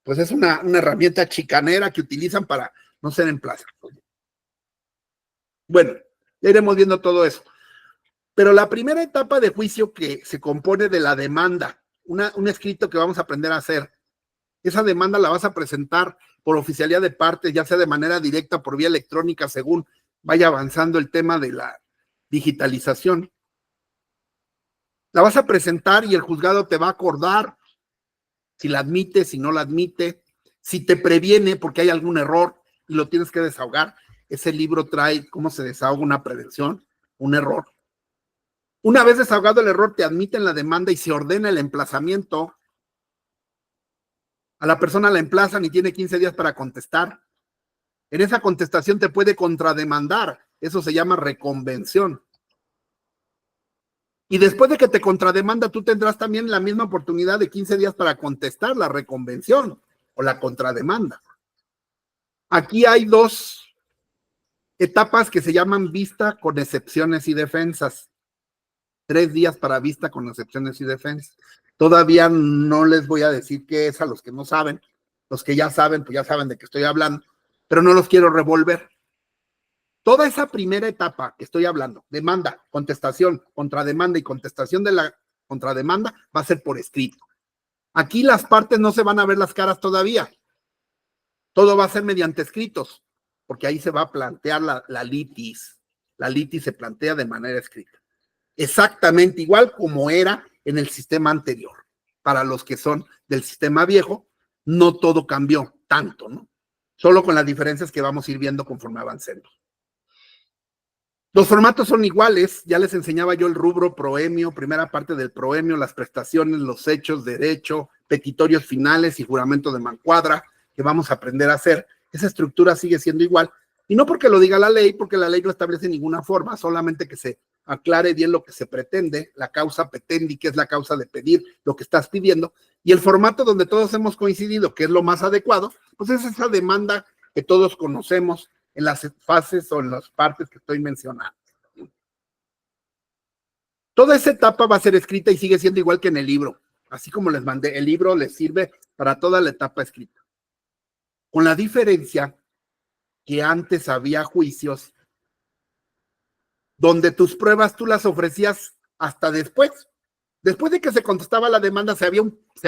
pues es una herramienta chicanera que utilizan para no ser emplazados. Bueno, ya iremos viendo todo eso. Pero la primera etapa de juicio que se compone de la demanda, un escrito que vamos a aprender a hacer, esa demanda la vas a presentar por oficialía de partes, ya sea de manera directa, por vía electrónica, según vaya avanzando el tema de la digitalización. La vas a presentar y el juzgado te va a acordar si la admite, si no la admite, si te previene porque hay algún error y lo tienes que desahogar. Ese libro trae cómo se desahoga una prevención, un error. Una vez desahogado el error, te admiten la demanda y se ordena el emplazamiento. A la persona la emplazan y tiene 15 días para contestar. En esa contestación te puede contrademandar. Eso se llama reconvención. Y después de que te contrademanda, tú tendrás también la misma oportunidad de 15 días para contestar la reconvención o la contrademanda. Aquí hay dos etapas que se llaman vista con excepciones y defensas. 3 días para vista con excepciones y defensas. Todavía no les voy a decir qué es a los que no saben. Los que ya saben, pues ya saben de qué estoy hablando, pero no los quiero revolver. Toda esa primera etapa que estoy hablando, demanda, contestación, contrademanda y contestación de la contrademanda, va a ser por escrito. Aquí las partes no se van a ver las caras todavía. Todo va a ser mediante escritos, porque ahí se va a plantear la litis. La litis se plantea de manera escrita. Exactamente igual como era en el sistema anterior. Para los que son del sistema viejo, no todo cambió tanto, ¿no? Solo con las diferencias que vamos a ir viendo conforme avancemos. Los formatos son iguales, ya les enseñaba yo el rubro proemio, primera parte del proemio, las prestaciones, los hechos, derecho, petitorios finales y juramento de mancuadra, que vamos a aprender a hacer. Esa estructura sigue siendo igual, y no porque lo diga la ley, porque la ley no establece ninguna forma, solamente que se aclare bien lo que se pretende, la causa petendi, que es la causa de pedir lo que estás pidiendo, y el formato donde todos hemos coincidido, que es lo más adecuado, pues es esa demanda que todos conocemos en las fases o en las partes que estoy mencionando. Toda esa etapa va a ser escrita y sigue siendo igual que en el libro. Así como les mandé, el libro les sirve para toda la etapa escrita. Con la diferencia que antes había juicios donde tus pruebas tú las ofrecías hasta después. Después de que se contestaba la demanda, se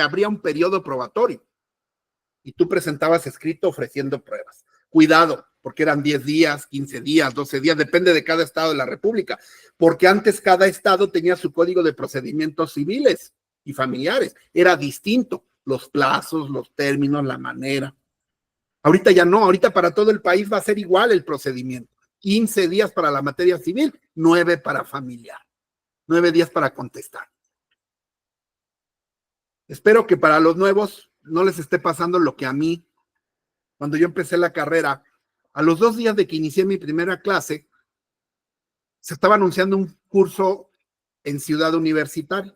abría un periodo probatorio y tú presentabas escrito ofreciendo pruebas. Cuidado, porque eran 10 días, 15 días, 12 días, depende de cada estado de la República, porque antes cada estado tenía su código de procedimientos civiles y familiares, era distinto, los plazos, los términos, la manera. Ahorita ya no, ahorita para todo el país va a ser igual el procedimiento. 15 días para la materia civil, 9 para familiar, 9 días para contestar. Espero que para los nuevos no les esté pasando lo que a mí, cuando yo empecé la carrera, a los 2 días de que inicié mi primera clase, se estaba anunciando un curso en Ciudad Universitaria,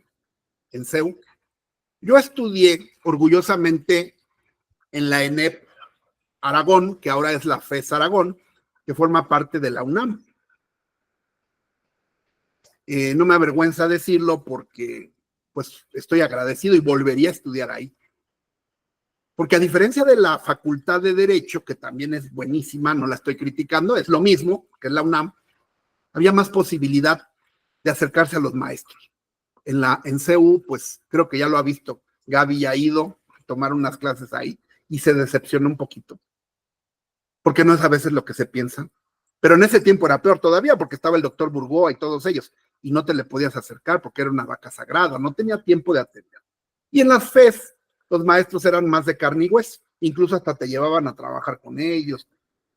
en CEU. Yo estudié orgullosamente en la ENEP Aragón, que ahora es la FES Aragón, que forma parte de la UNAM. No me avergüenza decirlo porque pues estoy agradecido y volvería a estudiar ahí. Porque a diferencia de la Facultad de Derecho, que también es buenísima, no la estoy criticando, es lo mismo que es la UNAM, había más posibilidad de acercarse a los maestros. En CEU, pues creo que ya lo ha visto, Gaby ya ha ido a tomar unas clases ahí y se decepcionó un poquito. Porque no es a veces lo que se piensa. Pero en ese tiempo era peor todavía porque estaba el doctor Burgoa y todos ellos y no te le podías acercar porque era una vaca sagrada, no tenía tiempo de atender. Y en las FES, los maestros eran más de carne y hueso, incluso hasta te llevaban a trabajar con ellos.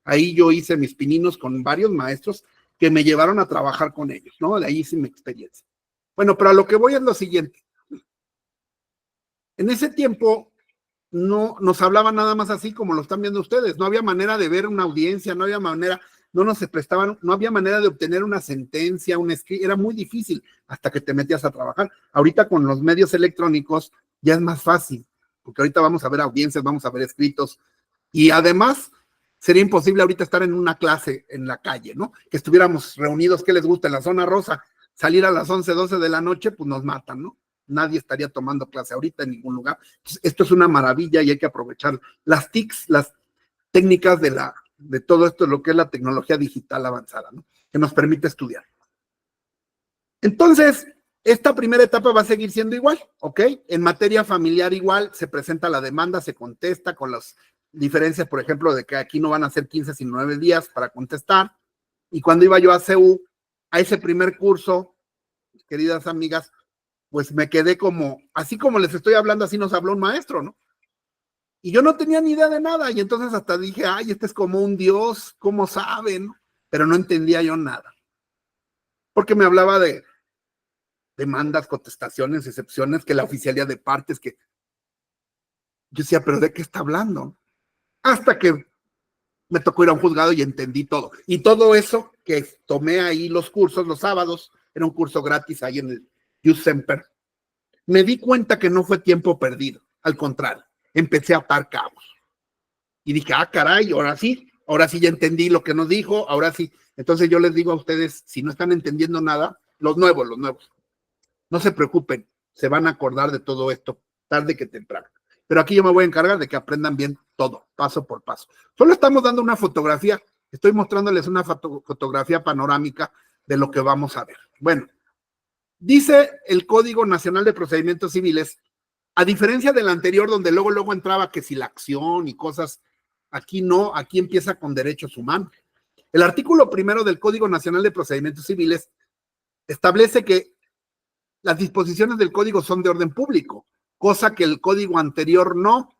Ahí yo hice mis pininos con varios maestros que me llevaron a trabajar con ellos, ¿no? De ahí hice mi experiencia. Bueno, pero a lo que voy es lo siguiente. En ese tiempo no nos hablaban nada más así como lo están viendo ustedes, no había manera de ver una audiencia, no había manera, no se prestaban, no había manera de obtener una sentencia, un escrito, era muy difícil hasta que te metías a trabajar. Ahorita con los medios electrónicos ya es más fácil, porque ahorita vamos a ver audiencias, vamos a ver escritos, y además sería imposible ahorita estar en una clase en la calle, ¿no? Que estuviéramos reunidos, ¿qué les gusta? En la zona rosa, salir a las 11, 12 de la noche, pues nos matan, ¿no? Nadie estaría tomando clase ahorita en ningún lugar. Entonces, esto es una maravilla y hay que aprovechar las TICs, las técnicas de todo esto, lo que es la tecnología digital avanzada, ¿no? Que nos permite estudiar. Entonces, esta primera etapa va a seguir siendo igual, ¿ok? En materia familiar igual, se presenta la demanda, se contesta con las diferencias, por ejemplo, de que aquí no van a ser 15, sino 9 días para contestar. Y cuando iba yo a CEU, a ese primer curso, queridas amigas, pues me quedé como, así como les estoy hablando, así nos habló un maestro, ¿no? Y yo no tenía ni idea de nada, y entonces hasta dije, ay, este es como un dios, ¿cómo saben? Pero no entendía yo nada. Porque me hablaba de demandas, contestaciones, excepciones, que la oficialía de partes, que yo decía, ¿pero de qué está hablando? Hasta que me tocó ir a un juzgado y entendí todo. Y todo eso que tomé ahí los cursos los sábados, era un curso gratis ahí en el Youth Center, me di cuenta que no fue tiempo perdido, al contrario, empecé a atar cabos. Y dije, ah, caray, ahora sí ya entendí lo que nos dijo, ahora sí. Entonces yo les digo a ustedes, si no están entendiendo nada, los nuevos, no se preocupen, se van a acordar de todo esto tarde que temprano. Pero aquí yo me voy a encargar de que aprendan bien todo, paso por paso. Solo estamos dando una fotografía, estoy mostrándoles una fotografía panorámica de lo que vamos a ver. Bueno, dice el Código Nacional de Procedimientos Civiles, a diferencia del anterior, donde luego entraba que si la acción y cosas, aquí no, aquí empieza con derechos humanos. El artículo 1 del Código Nacional de Procedimientos Civiles establece que las disposiciones del código son de orden público, cosa que el código anterior no.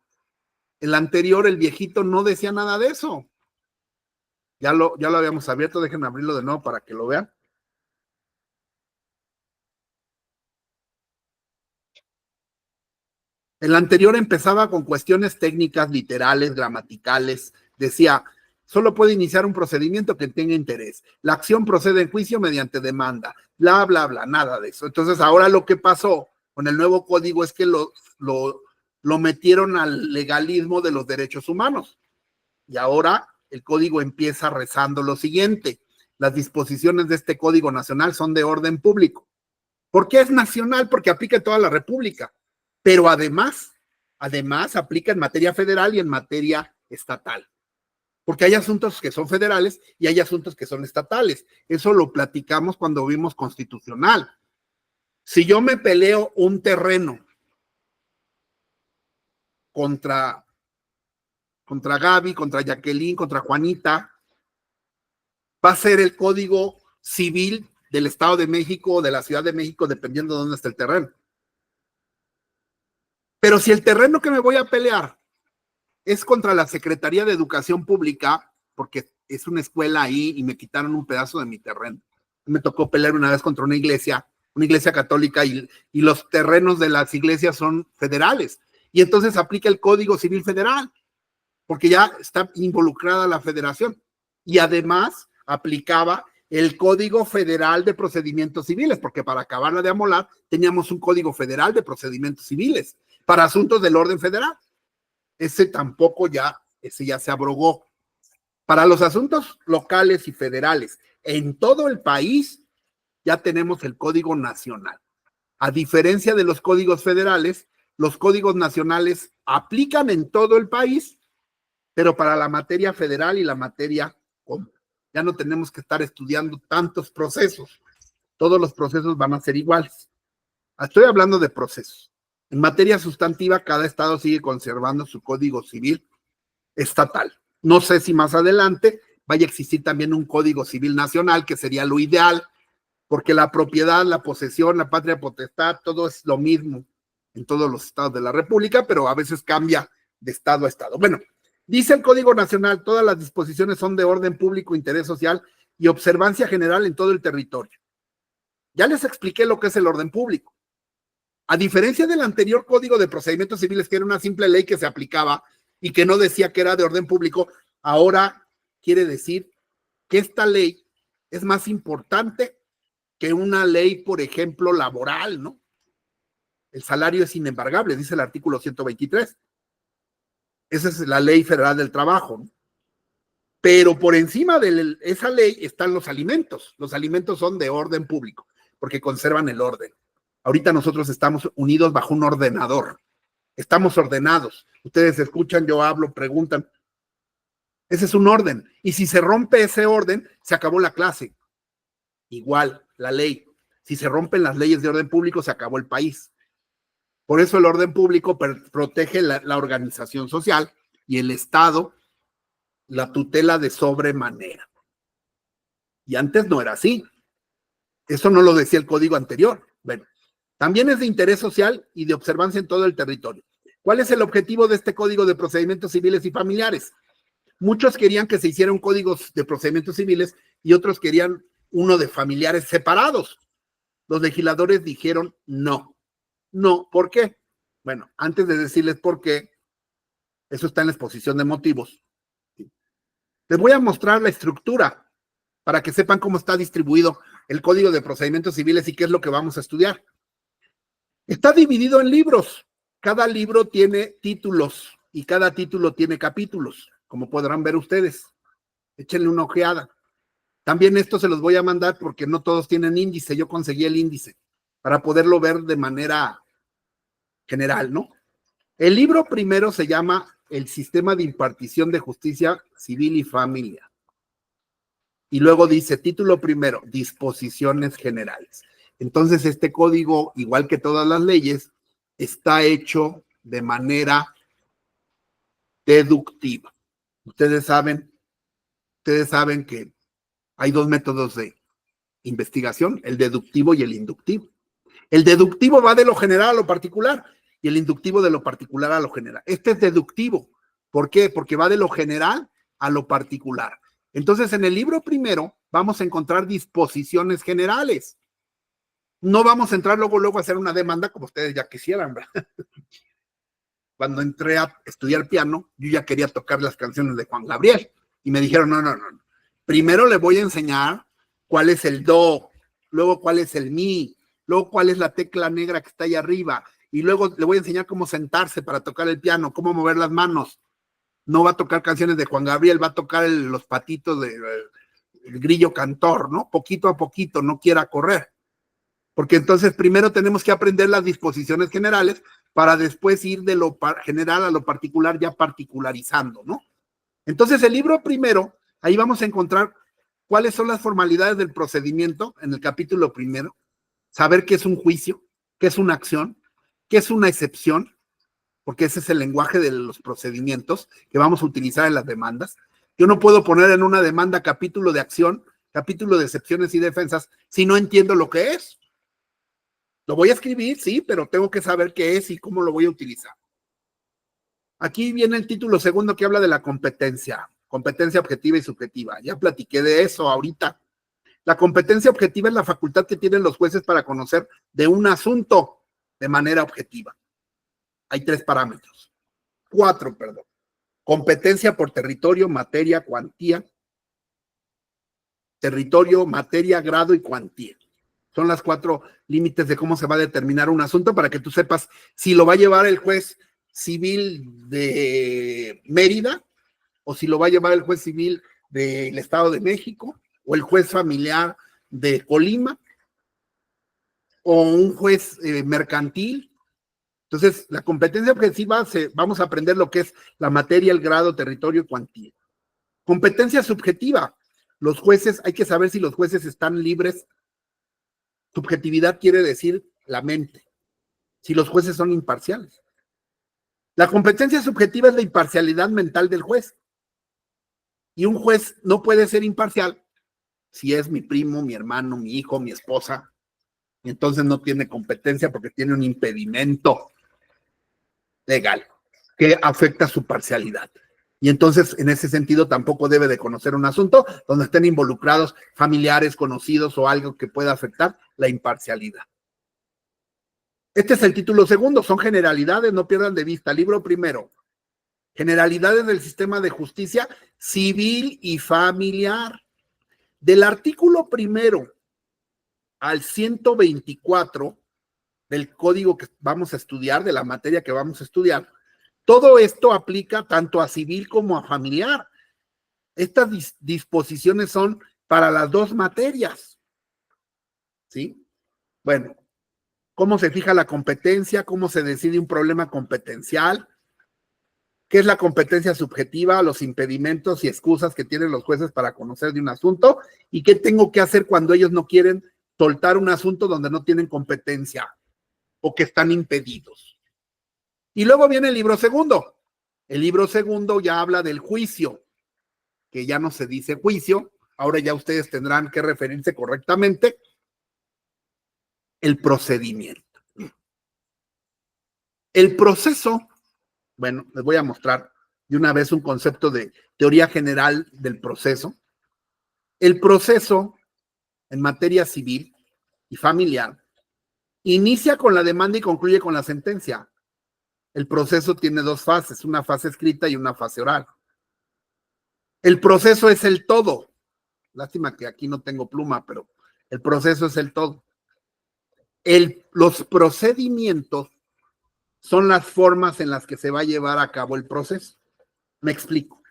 El anterior, el viejito, no decía nada de eso. Ya lo habíamos abierto, déjenme abrirlo de nuevo para que lo vean. El anterior empezaba con cuestiones técnicas, literales, gramaticales. Decía, solo puede iniciar un procedimiento que tenga interés. La acción procede en juicio mediante demanda. Bla, bla, bla, nada de eso. Entonces, ahora lo que pasó con el nuevo código es que lo metieron al legalismo de los derechos humanos. Y ahora el código empieza rezando lo siguiente. Las disposiciones de este Código Nacional son de orden público. ¿Por qué es nacional? Porque aplica en toda la República. Pero además aplica en materia federal y en materia estatal. Porque hay asuntos que son federales y hay asuntos que son estatales. Eso lo platicamos cuando vimos constitucional. Si yo me peleo un terreno contra Gaby, contra Jacqueline, contra Juanita, va a ser el Código Civil del Estado de México o de la Ciudad de México, dependiendo de dónde está el terreno. Pero si el terreno que me voy a pelear es contra la Secretaría de Educación Pública, porque es una escuela ahí y me quitaron un pedazo de mi terreno. Me tocó pelear una vez contra una iglesia católica, y los terrenos de las iglesias son federales. Y entonces aplica el Código Civil Federal, porque ya está involucrada la federación. Y además aplicaba el Código Federal de Procedimientos Civiles, porque para acabarla de amolar teníamos un Código Federal de Procedimientos Civiles para asuntos del orden federal. Ese ya se abrogó. Para los asuntos locales y federales en todo el país ya tenemos el Código Nacional. A diferencia de los códigos federales, los códigos nacionales aplican en todo el país, pero para la materia federal y la materia común. Ya no tenemos que estar estudiando tantos procesos. Todos los procesos van a ser iguales. Estoy hablando de procesos. En materia sustantiva, cada estado sigue conservando su código civil estatal. No sé si más adelante vaya a existir también un código civil nacional, que sería lo ideal, porque la propiedad, la posesión, la patria potestad, todo es lo mismo en todos los estados de la República, pero a veces cambia de estado a estado. Bueno, dice el Código Nacional, todas las disposiciones son de orden público, interés social y observancia general en todo el territorio. Ya les expliqué lo que es el orden público. A diferencia del anterior Código de Procedimientos Civiles, que era una simple ley que se aplicaba y que no decía que era de orden público, ahora quiere decir que esta ley es más importante que una ley, por ejemplo, laboral, ¿no? El salario es inembargable, dice el artículo 123. Esa es la ley federal del trabajo, ¿no? Pero por encima de esa ley están los alimentos. Los alimentos son de orden público, porque conservan el orden. Ahorita nosotros estamos unidos bajo un ordenador. Estamos ordenados. Ustedes escuchan, yo hablo, preguntan. Ese es un orden. Y si se rompe ese orden, se acabó la clase. Igual, la ley. Si se rompen las leyes de orden público, se acabó el país. Por eso el orden público protege la organización social y el Estado la tutela de sobremanera. Y antes no era así. Eso no lo decía el código anterior. Bueno, también es de interés social y de observancia en todo el territorio. ¿Cuál es el objetivo de este Código de Procedimientos Civiles y Familiares? Muchos querían que se hiciera un código de procedimientos civiles y otros querían uno de familiares separados. Los legisladores dijeron no. No, ¿por qué? Bueno, antes de decirles por qué, eso está en la exposición de motivos. Les voy a mostrar la estructura para que sepan cómo está distribuido el Código de Procedimientos Civiles y qué es lo que vamos a estudiar. Está dividido en libros. Cada libro tiene títulos y cada título tiene capítulos, como podrán ver ustedes. Échenle una ojeada. También esto se los voy a mandar porque no todos tienen índice. Yo conseguí el índice para poderlo ver de manera general, ¿no? El libro primero se llama El Sistema de Impartición de Justicia Civil y Familiar. Y luego dice, título primero, Disposiciones Generales. Entonces, este código, igual que todas las leyes, está hecho de manera deductiva. Ustedes saben que hay dos métodos de investigación, el deductivo y el inductivo. El deductivo va de lo general a lo particular y el inductivo de lo particular a lo general. Este es deductivo. ¿Por qué? Porque va de lo general a lo particular. Entonces, en el libro primero vamos a encontrar disposiciones generales. No vamos a entrar luego a hacer una demanda como ustedes ya quisieran, ¿verdad? Cuando entré a estudiar piano, yo ya quería tocar las canciones de Juan Gabriel y me dijeron, no. Primero le voy a enseñar cuál es el do, luego cuál es el mi, luego cuál es la tecla negra que está ahí arriba y luego le voy a enseñar cómo sentarse para tocar el piano, cómo mover las manos. No va a tocar canciones de Juan Gabriel, va a tocar los patitos del grillo cantor, ¿no? Poquito a poquito, no quiera correr. Porque entonces primero tenemos que aprender las disposiciones generales para después ir de lo general a lo particular, ya particularizando, ¿no? Entonces el libro primero, ahí vamos a encontrar cuáles son las formalidades del procedimiento en el capítulo primero. saber qué es un juicio, qué es una acción, qué es una excepción, porque ese es el lenguaje de los procedimientos que vamos a utilizar en las demandas. Yo no puedo poner en una demanda capítulo de acción, capítulo de excepciones y defensas, si no entiendo lo que es. Lo voy a escribir, sí, pero tengo que saber qué es y cómo lo voy a utilizar. Aquí viene el título segundo que habla de la competencia objetiva y subjetiva. Ya platiqué de eso ahorita. La competencia objetiva es la facultad que tienen los jueces para conocer de un asunto de manera objetiva. Hay 4, perdón. Competencia por territorio, materia, cuantía. Territorio, materia, grado y cuantía. Son las 4 límites de cómo se va a determinar un asunto para que tú sepas si lo va a llevar el juez civil de Mérida o si lo va a llevar el juez civil del Estado de México o el juez familiar de Colima o un juez mercantil. Entonces, la competencia objetiva, vamos a aprender lo que es la materia, el grado, territorio y cuantía. Competencia subjetiva. Los jueces, hay que saber si los jueces están libres. Subjetividad quiere decir la mente. Si los jueces son imparciales. La competencia subjetiva es la imparcialidad mental del juez. Y un juez no puede ser imparcial si es mi primo, mi hermano, mi hijo, mi esposa. Y entonces no tiene competencia porque tiene un impedimento legal que afecta su parcialidad. Y entonces, en ese sentido, tampoco debe de conocer un asunto donde estén involucrados familiares, conocidos o algo que pueda afectar la imparcialidad. Este es el título segundo, son generalidades, no pierdan de vista. Libro primero, generalidades del sistema de justicia civil y familiar. Del artículo primero al 124 del código que vamos a estudiar, de la materia que vamos a estudiar, todo esto aplica tanto a civil como a familiar. Estas disposiciones son para las dos materias. ¿Sí? Bueno, ¿cómo se fija la competencia? ¿Cómo se decide un problema competencial? ¿Qué es la competencia subjetiva? Los impedimentos y excusas que tienen los jueces para conocer de un asunto. ¿Y qué tengo que hacer cuando ellos no quieren soltar un asunto donde no tienen competencia o que están impedidos? Y luego viene el libro segundo. El libro segundo ya habla del juicio, que ya no se dice juicio, ahora ya ustedes tendrán que referirse correctamente. El procedimiento. El proceso, bueno, les voy a mostrar de una vez un concepto de teoría general del proceso. El proceso en materia civil y familiar inicia con la demanda y concluye con la sentencia. El proceso tiene dos fases, una fase escrita y una fase oral. El proceso es el todo. Lástima que aquí no tengo pluma, pero el proceso es el todo. Los procedimientos son las formas en las que se va a llevar a cabo el proceso. Me explico.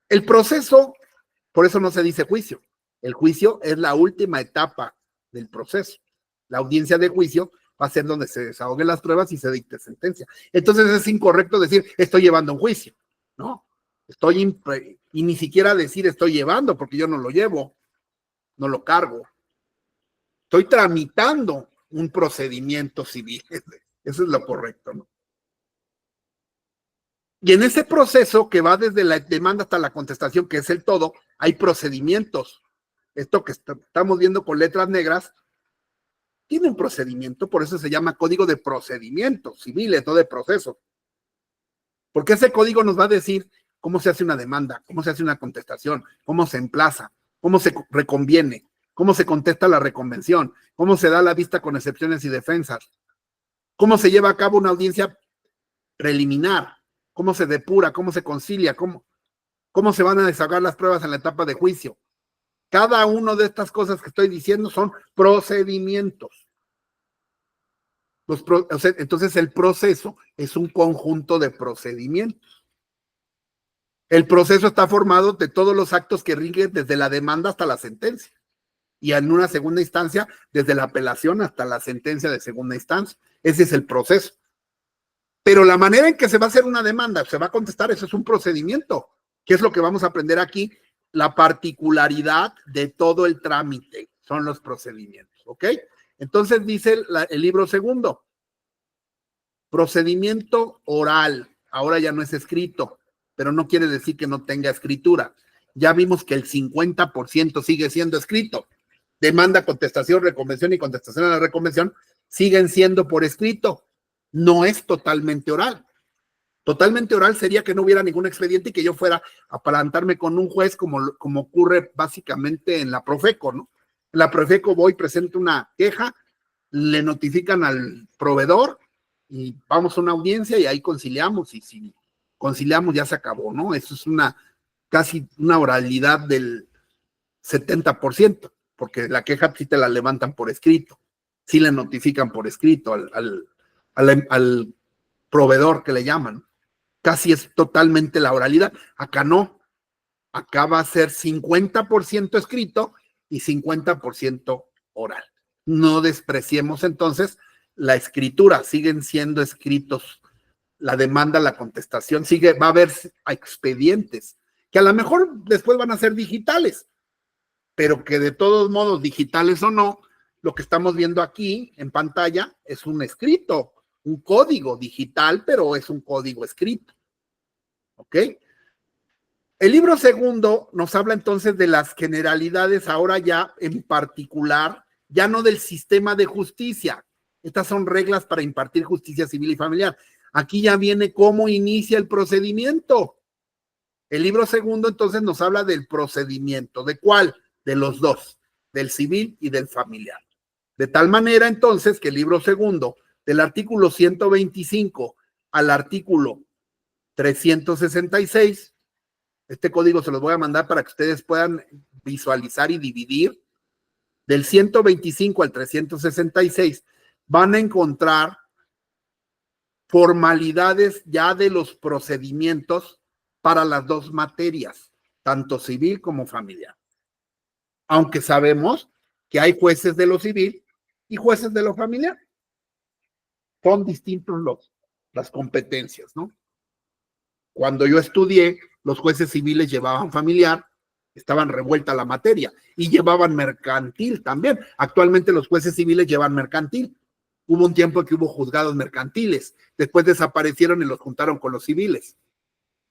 El proceso, por eso no se dice juicio. El juicio es la última etapa del proceso. La audiencia de juicio va a ser donde se desahoguen las pruebas y se dicte sentencia. Entonces es incorrecto decir estoy llevando un juicio. No, y ni siquiera decir estoy llevando, porque yo no lo llevo, no lo cargo. Estoy tramitando un procedimiento civil. Eso es lo correcto, ¿no? Y en ese proceso que va desde la demanda hasta la contestación, que es el todo, hay procedimientos. Esto que estamos viendo con letras negras tiene un procedimiento, por eso se llama código de procedimientos civiles, no de procesos. Porque ese código nos va a decir cómo se hace una demanda, cómo se hace una contestación, cómo se emplaza, cómo se reconviene, cómo se contesta la reconvención, cómo se da la vista con excepciones y defensas, cómo se lleva a cabo una audiencia preliminar, cómo se depura, cómo se concilia, cómo se van a desahogar las pruebas en la etapa de juicio. Cada una de estas cosas que estoy diciendo son procedimientos. Entonces el proceso es un conjunto de procedimientos. El proceso está formado de todos los actos que rigen desde la demanda hasta la sentencia. Y en una segunda instancia, desde la apelación hasta la sentencia de segunda instancia. Ese es el proceso. Pero la manera en que se va a hacer una demanda, se va a contestar, eso es un procedimiento. ¿Qué es lo que vamos a aprender aquí? La particularidad de todo el trámite son los procedimientos, ¿ok? Entonces dice el libro segundo, procedimiento oral, ahora ya no es escrito, pero no quiere decir que no tenga escritura. Ya vimos que el 50% sigue siendo escrito. Demanda, contestación, reconvención y contestación a la reconvención siguen siendo por escrito. No es totalmente oral. Totalmente oral sería que no hubiera ningún expediente y que yo fuera a plantarme con un juez como ocurre básicamente en la Profeco, ¿no? En la Profeco voy, presento una queja, le notifican al proveedor y vamos a una audiencia y ahí conciliamos, y si conciliamos ya se acabó, ¿no? Eso es casi una oralidad del 70%, porque la queja sí te la levantan por escrito, sí le notifican por escrito al proveedor que le llaman. Casi es totalmente la oralidad. Acá no. Acá va a ser 50% escrito y 50% oral. No despreciemos entonces la escritura, siguen siendo escritos. La demanda, la contestación, va a haber expedientes que a lo mejor después van a ser digitales, pero que de todos modos, digitales o no, lo que estamos viendo aquí en pantalla es un escrito, un código digital, pero es un código escrito. ¿Ok? El libro segundo nos habla entonces de las generalidades, ahora ya en particular, ya no del sistema de justicia. Estas son reglas para impartir justicia civil y familiar. Aquí ya viene cómo inicia el procedimiento. El libro segundo entonces nos habla del procedimiento. ¿De cuál? De los dos, del civil y del familiar. De tal manera entonces que el libro segundo, del artículo 125 al artículo 366, este código se los voy a mandar para que ustedes puedan visualizar y dividir. Del 125 al 366 van a encontrar formalidades ya de los procedimientos para las dos materias, tanto civil como familiar. Aunque sabemos que hay jueces de lo civil y jueces de lo familiar. Son distintos las competencias, ¿no? Cuando yo estudié, los jueces civiles llevaban familiar, estaban revuelta la materia, y llevaban mercantil también. Actualmente los jueces civiles llevan mercantil. Hubo un tiempo que hubo juzgados mercantiles, después desaparecieron y los juntaron con los civiles.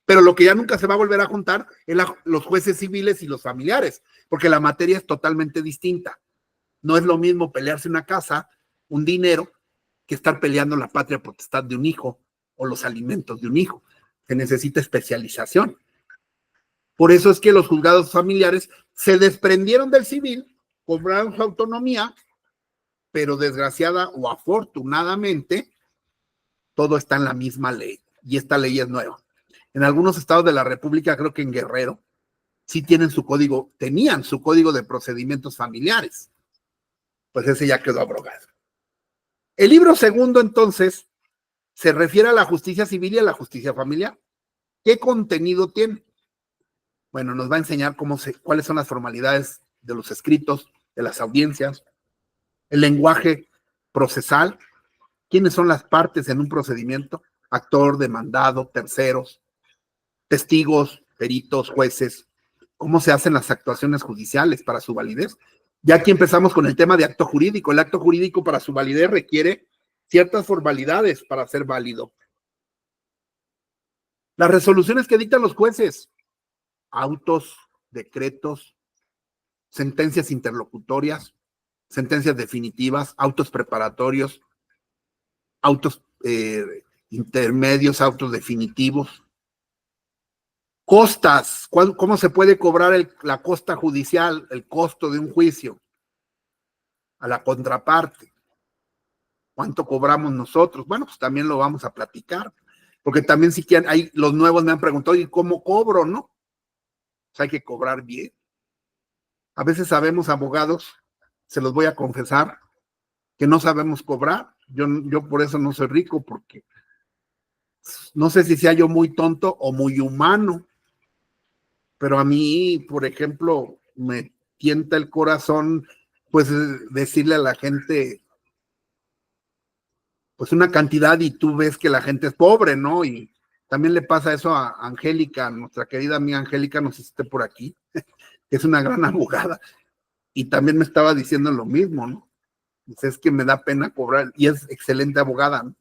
Pero lo que ya nunca se va a volver a juntar es los jueces civiles y los familiares, porque la materia es totalmente distinta. No es lo mismo pelearse una casa, un dinero, que estar peleando la patria potestad de un hijo o los alimentos de un hijo. Se necesita especialización. Por eso es que los juzgados familiares se desprendieron del civil, cobraron su autonomía, pero desgraciada o afortunadamente, todo está en la misma ley, y esta ley es nueva. En algunos estados de la República, creo que en Guerrero, sí tenían su código de procedimientos familiares. Pues ese ya quedó abrogado. El libro segundo, entonces, se refiere a la justicia civil y a la justicia familiar. ¿Qué contenido tiene? Bueno, nos va a enseñar cuáles son las formalidades de los escritos, de las audiencias, el lenguaje procesal, quiénes son las partes en un procedimiento, actor, demandado, terceros, testigos, peritos, jueces, cómo se hacen las actuaciones judiciales para su validez. Ya aquí empezamos con el tema de acto jurídico. El acto jurídico para su validez requiere ciertas formalidades para ser válido. Las resoluciones que dictan los jueces, autos, decretos, sentencias interlocutorias, sentencias definitivas, autos preparatorios, autos intermedios, autos definitivos. Costas, ¿cómo se puede cobrar la costa judicial, el costo de un juicio? A la contraparte. ¿Cuánto cobramos nosotros? Bueno, pues también lo vamos a platicar, porque también si quieren, los nuevos me han preguntado, ¿y cómo cobro, no? Pues hay que cobrar bien. A veces sabemos, abogados, se los voy a confesar, que no sabemos cobrar. Yo por eso no soy rico, porque no sé si sea yo muy tonto o muy humano, pero a mí, por ejemplo, me tienta el corazón, pues, decirle a la gente, pues, una cantidad y tú ves que la gente es pobre, ¿no? Y también le pasa eso a Angélica, nuestra querida amiga Angélica, no sé si esté por aquí, que es una gran abogada, y también me estaba diciendo lo mismo, ¿no? Dice, es que me da pena cobrar, y es excelente abogada, ¿no?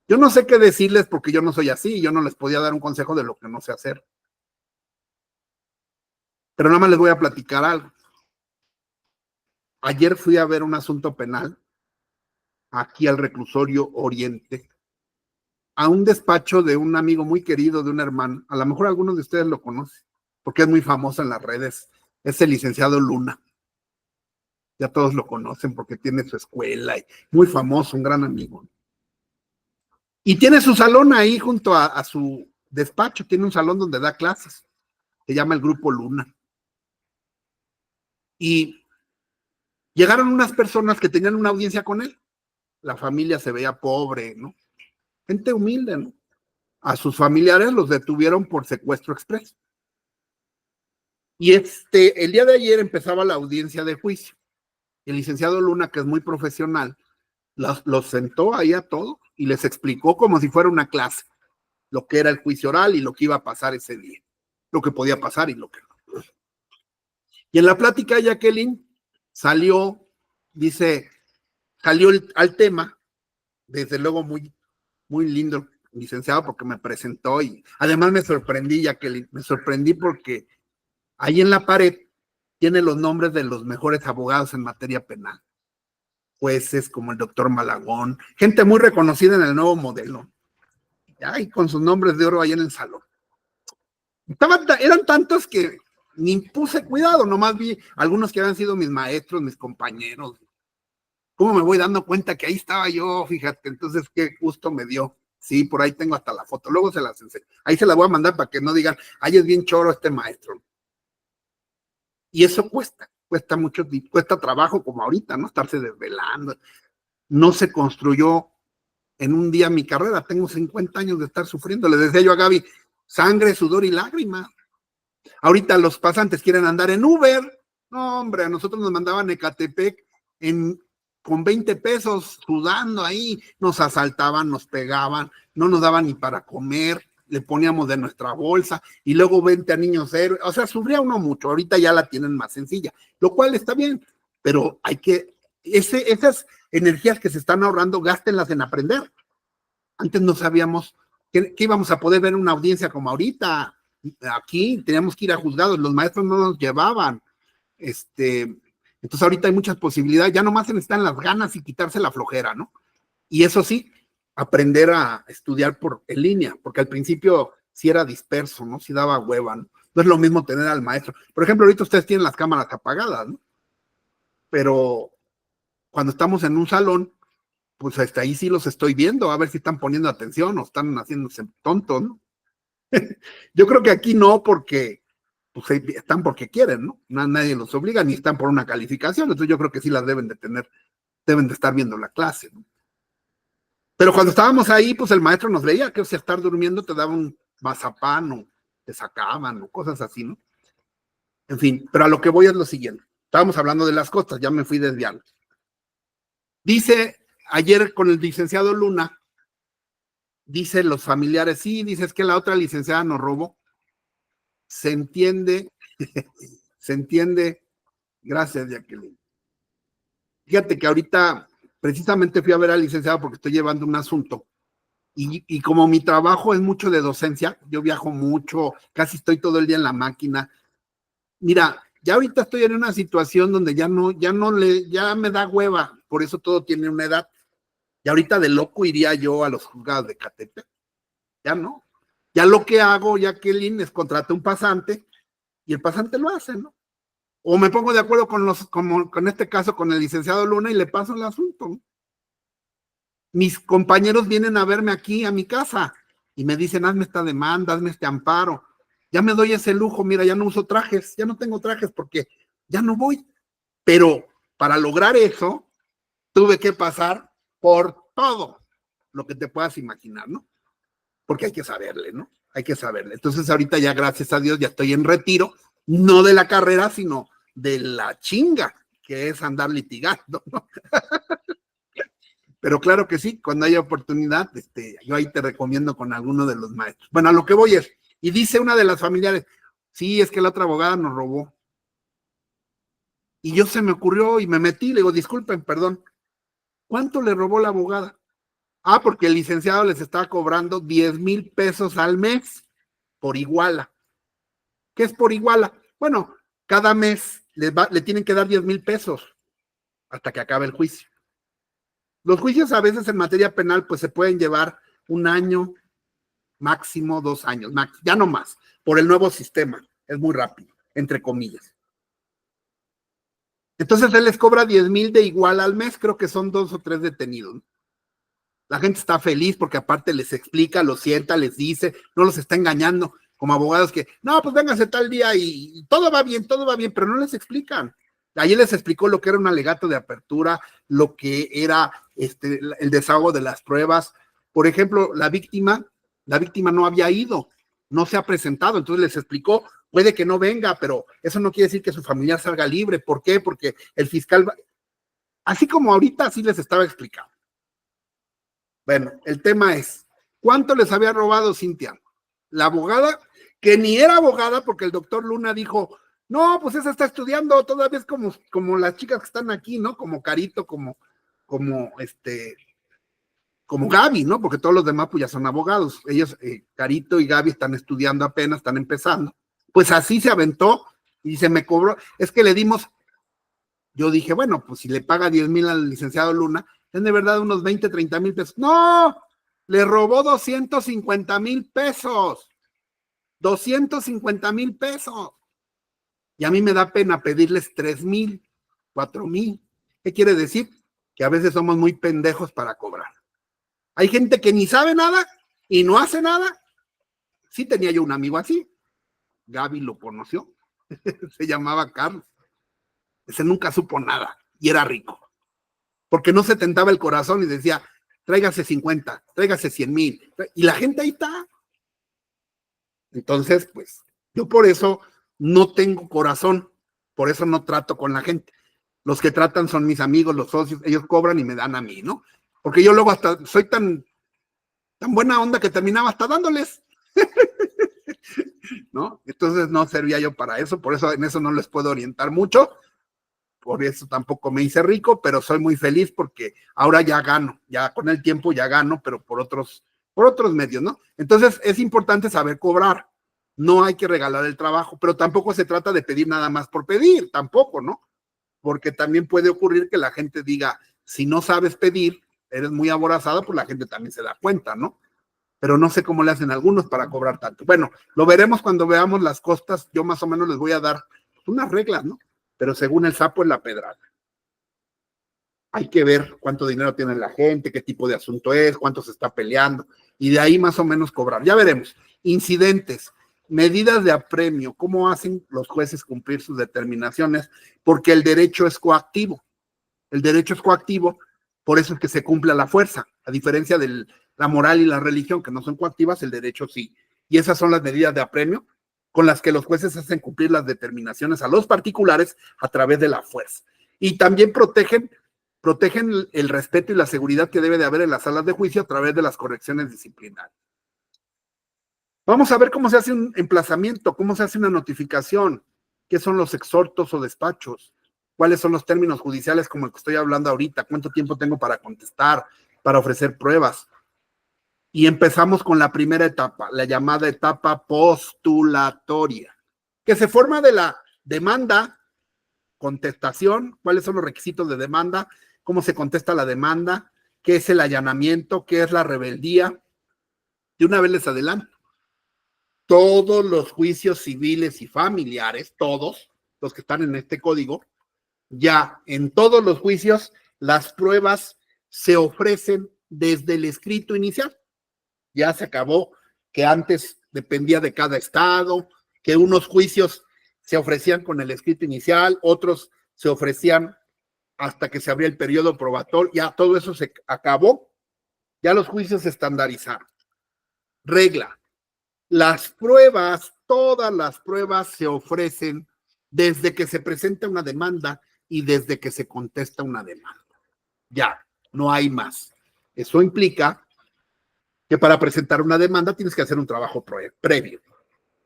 Yo no sé qué decirles porque yo no soy así, yo no les podía dar un consejo de lo que no sé hacer. Pero nada más les voy a platicar algo. Ayer fui a ver un asunto penal aquí al reclusorio Oriente, a un despacho de un amigo muy querido, de un hermano. A lo mejor algunos de ustedes lo conocen, porque es muy famoso en las redes. Es el licenciado Luna. Ya todos lo conocen porque tiene su escuela y muy famoso, un gran amigo. Y tiene su salón ahí junto a su despacho, tiene un salón donde da clases, se llama el Grupo Luna. Y llegaron unas personas que tenían una audiencia con él. La familia se veía pobre, ¿no? Gente humilde, ¿no? A sus familiares los detuvieron por secuestro expreso. Y el día de ayer empezaba la audiencia de juicio. El licenciado Luna, que es muy profesional, los sentó ahí a todos y les explicó como si fuera una clase lo que era el juicio oral y lo que iba a pasar ese día, lo que podía pasar y lo que no. Y en la plática Jacqueline salió, dice, salió al tema, desde luego muy lindo, licenciado, porque me presentó y además me sorprendí, Jacqueline, me sorprendí porque ahí en la pared tiene los nombres de los mejores abogados en materia penal, jueces como el doctor Malagón, gente muy reconocida en el nuevo modelo, y con sus nombres de oro ahí en el salón. Eran tantos que ni puse cuidado, nomás vi algunos que habían sido mis maestros, mis compañeros. ¿Cómo me voy dando cuenta que ahí estaba yo? Fíjate, entonces qué gusto me dio. Sí, por ahí tengo hasta la foto, luego se las enseño. Ahí se la voy a mandar para que no digan, ay, es bien choro este maestro. Y eso cuesta mucho, cuesta trabajo como ahorita, ¿no? Estarse desvelando. No se construyó en un día mi carrera, tengo 50 años de estar sufriendo. Le decía yo a Gaby, sangre, sudor y lágrimas. Ahorita los pasantes quieren andar en Uber. No, hombre, a nosotros nos mandaban Ecatepec con 20 pesos sudando ahí. Nos asaltaban, nos pegaban, no nos daban ni para comer, le poníamos de nuestra bolsa y luego 20 a niños héroes. O sea, sufría uno mucho. Ahorita ya la tienen más sencilla, lo cual está bien, pero hay que, esas energías que se están ahorrando, gástenlas en aprender. Antes no sabíamos que íbamos a poder ver una audiencia como ahorita. Aquí teníamos que ir a juzgados, los maestros no nos llevaban. Entonces ahorita hay muchas posibilidades, ya nomás se necesitan las ganas y quitarse la flojera, ¿no? Y eso sí, aprender a estudiar en línea, porque al principio sí era disperso, ¿no? Sí daba hueva, ¿no? No es lo mismo tener al maestro. Por ejemplo, ahorita ustedes tienen las cámaras apagadas, ¿no? Pero cuando estamos en un salón, pues hasta ahí sí los estoy viendo, a ver si están poniendo atención o están haciéndose tontos, ¿no? Yo creo que aquí no, porque pues, están porque quieren, ¿no? Nadie los obliga, ni están por una calificación, entonces yo creo que sí las deben de tener, deben de estar viendo la clase, ¿no? Pero cuando estábamos ahí, pues el maestro nos veía que si estar durmiendo te daba un mazapán o te sacaban o cosas así, ¿no? En fin, pero a lo que voy es lo siguiente. Estábamos hablando de las costas, ya me fui desviando. Dice ayer con el licenciado Luna, dice los familiares, sí, dice es que la otra licenciada nos robó. Se entiende, se entiende. Gracias, Jacqueline. Fíjate que ahorita precisamente fui a ver al licenciado porque estoy llevando un asunto. Y como mi trabajo es mucho de docencia, yo viajo mucho, casi estoy todo el día en la máquina. Mira, ya ahorita estoy en una situación donde ya me da hueva, por eso todo tiene una edad. Y ahorita de loco iría yo a los juzgados de Catepec. Ya no. Ya lo que hago, Jacqueline, es contratar un pasante y el pasante lo hace, ¿no? O me pongo de acuerdo con este caso, con el licenciado Luna y le paso el asunto, ¿no? Mis compañeros vienen a verme aquí a mi casa y me dicen, hazme esta demanda, hazme este amparo. Ya me doy ese lujo, mira, ya no uso trajes, ya no tengo trajes porque ya no voy. Pero para lograr eso, tuve que pasar por todo lo que te puedas imaginar, ¿no? Porque hay que saberle, ¿no? Hay que saberle. Entonces ahorita ya, gracias a Dios, ya estoy en retiro, no de la carrera, sino de la chinga, que es andar litigando, ¿no? Pero claro que sí, cuando haya oportunidad, yo ahí te recomiendo con alguno de los maestros. Bueno, a lo que voy es, y dice una de las familiares, sí, es que la otra abogada nos robó. Y yo se me ocurrió y me metí, le digo, disculpen, perdón, ¿Cuánto le robó la abogada? Ah, porque el licenciado les estaba cobrando 10,000 pesos al mes por iguala. ¿Qué es por iguala? Bueno, cada mes le tienen que dar 10,000 pesos hasta que acabe el juicio. Los juicios a veces en materia penal pues se pueden llevar 1 año, máximo 2 años, ya no más, por el nuevo sistema. Es muy rápido, entre comillas. Entonces él les cobra 10,000 de iguala al mes, creo que son 2 o 3 detenidos. La gente está feliz porque aparte les explica, los sienta, les dice, no los está engañando como abogados que, no, pues vénganse tal día y todo va bien, pero no les explican. Ayer les explicó lo que era un alegato de apertura, lo que era el desahogo de las pruebas. Por ejemplo, la víctima no había ido, no se ha presentado, entonces les explicó, puede que no venga, pero eso no quiere decir que su familiar salga libre. ¿Por qué? Porque el fiscal, así como ahorita, así les estaba explicando. Bueno, el tema es, ¿cuánto les había robado Cintia? La abogada, que ni era abogada porque el doctor Luna dijo, no, pues esa está estudiando, todavía es como las chicas que están aquí, ¿no? Como Carito, como Gaby, ¿no? Porque todos los demás pues ya son abogados. Ellos, Carito y Gaby están estudiando apenas, están empezando. Pues así se aventó y se me cobró. Es que le dimos, yo dije, bueno, pues si le paga 10,000 al licenciado Luna, es de verdad unos 20, 30,000 pesos. ¡No! Le robó 250,000 pesos. 250,000 pesos. Y a mí me da pena pedirles 3,000, 4,000. ¿Qué quiere decir? Que a veces somos muy pendejos para cobrar. Hay gente que ni sabe nada y no hace nada. Sí tenía yo un amigo así. Gaby lo conoció. Se llamaba Carlos. Ese nunca supo nada y era rico. Porque no se tentaba el corazón y decía, tráigase 50, tráigase 100,000. Y la gente ahí está. Entonces, pues, yo por eso no tengo corazón, por eso no trato con la gente. Los que tratan son mis amigos, los socios, ellos cobran y me dan a mí, ¿no? Porque yo luego hasta soy tan buena onda que terminaba hasta dándoles, ¿no? Entonces no servía yo para eso, por eso en eso no les puedo orientar mucho, por eso tampoco me hice rico, pero soy muy feliz porque ahora ya gano, ya con el tiempo ya gano, pero por otros medios, ¿no? Entonces es importante saber cobrar, no hay que regalar el trabajo, pero tampoco se trata de pedir nada más por pedir, tampoco, ¿no? Porque también puede ocurrir que la gente diga, si no sabes pedir, eres muy aborazado, pues la gente también se da cuenta, ¿no? Pero no sé cómo le hacen algunos para cobrar tanto. Bueno, lo veremos cuando veamos las costas, yo más o menos les voy a dar unas reglas, ¿no? Pero según el sapo es la pedrada. Hay que ver cuánto dinero tiene la gente, qué tipo de asunto es, cuánto se está peleando, y de ahí más o menos cobrar. Ya veremos. Incidentes, medidas de apremio, cómo hacen los jueces cumplir sus determinaciones, porque el derecho es coactivo. El derecho es coactivo, por eso es que se cumple a la fuerza, a diferencia de la moral y la religión, que no son coactivas, el derecho sí. Y esas son las medidas de apremio con las que los jueces hacen cumplir las determinaciones a los particulares a través de la fuerza. Y también protegen el respeto y la seguridad que debe de haber en las salas de juicio a través de las correcciones disciplinarias. Vamos a ver cómo se hace un emplazamiento, cómo se hace una notificación, qué son los exhortos o despachos, cuáles son los términos judiciales como el que estoy hablando ahorita, cuánto tiempo tengo para contestar, para ofrecer pruebas. Y empezamos con la primera etapa, la llamada etapa postulatoria, que se forma de la demanda, contestación, cuáles son los requisitos de demanda, cómo se contesta la demanda, qué es el allanamiento, qué es la rebeldía. De una vez les adelanto, todos los juicios civiles y familiares, todos los que están en este código, ya en todos los juicios las pruebas se ofrecen desde el escrito inicial. Ya se acabó que antes dependía de cada estado, que unos juicios se ofrecían con el escrito inicial, otros se ofrecían hasta que se abría el periodo probatorio, ya todo eso se acabó, ya los juicios se estandarizaron. Regla, las pruebas, todas las pruebas se ofrecen desde que se presenta una demanda y desde que se contesta una demanda. Ya, no hay más. Eso implica que para presentar una demanda tienes que hacer un trabajo previo.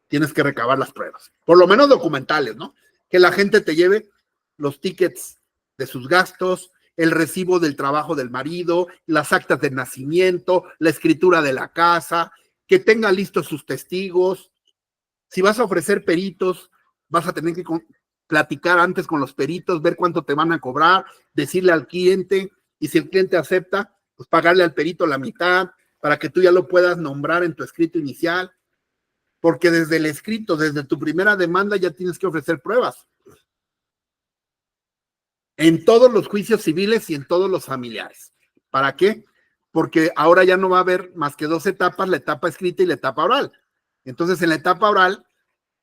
Tienes que recabar las pruebas, por lo menos documentales, ¿no? Que la gente te lleve los tickets de sus gastos, el recibo del trabajo del marido, las actas de nacimiento, la escritura de la casa, que tenga listos sus testigos. Si vas a ofrecer peritos, vas a tener que platicar antes con los peritos, ver cuánto te van a cobrar, decirle al cliente, y si el cliente acepta, pues pagarle al perito la mitad para que tú ya lo puedas nombrar en tu escrito inicial, porque desde el escrito, desde tu primera demanda ya tienes que ofrecer pruebas. En todos los juicios civiles y en todos los familiares. ¿Para qué? Porque ahora ya no va a haber más que dos etapas, la etapa escrita y la etapa oral. Entonces, en la etapa oral,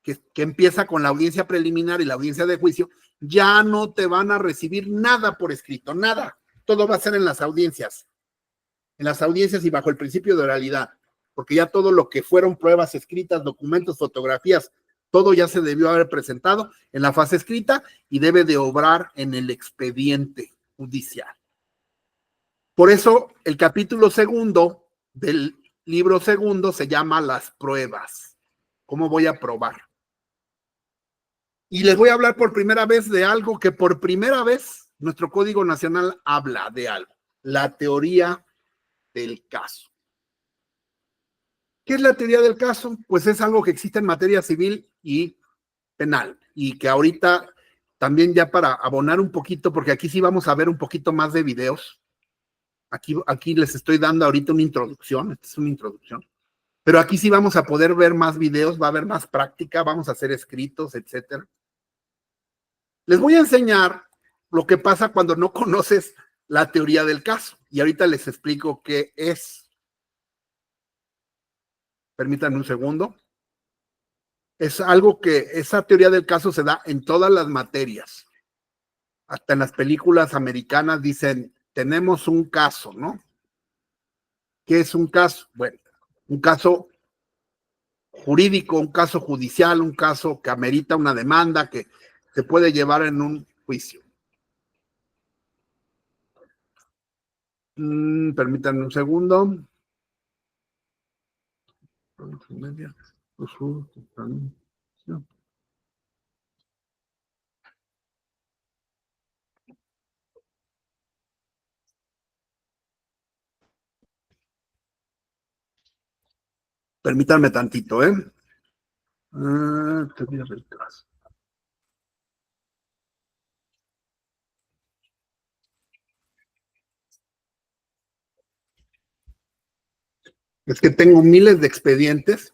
que empieza con la audiencia preliminar y la audiencia de juicio, ya no te van a recibir nada por escrito, nada. Todo va a ser en las audiencias y bajo el principio de oralidad, porque ya todo lo que fueron pruebas escritas, documentos, fotografías, todo ya se debió haber presentado en la fase escrita y debe de obrar en el expediente judicial. Por eso el capítulo segundo del libro segundo se llama Las pruebas. ¿Cómo voy a probar? Y les voy a hablar por primera vez de algo que por primera vez nuestro Código Nacional habla de algo, la teoría del caso. ¿Qué es la teoría del caso? Pues es algo que existe en materia civil y penal, y que ahorita también ya para abonar un poquito, porque aquí sí vamos a ver un poquito más de videos. Aquí les estoy dando ahorita una introducción, esta es una introducción, pero aquí sí vamos a poder ver más videos, va a haber más práctica, vamos a hacer escritos, etcétera. Les voy a enseñar lo que pasa cuando no conoces la teoría del caso, y ahorita les explico qué es. Permítanme un segundo. Es algo que esa teoría del caso se da en todas las materias. Hasta en las películas americanas dicen, tenemos un caso, ¿no? ¿Qué es un caso? Bueno, un caso jurídico, un caso judicial, un caso que amerita una demanda, que se puede llevar en un juicio. Permítanme un segundo. Permítanme tantito, ¿eh? Teoría del caso. Es que tengo miles de expedientes.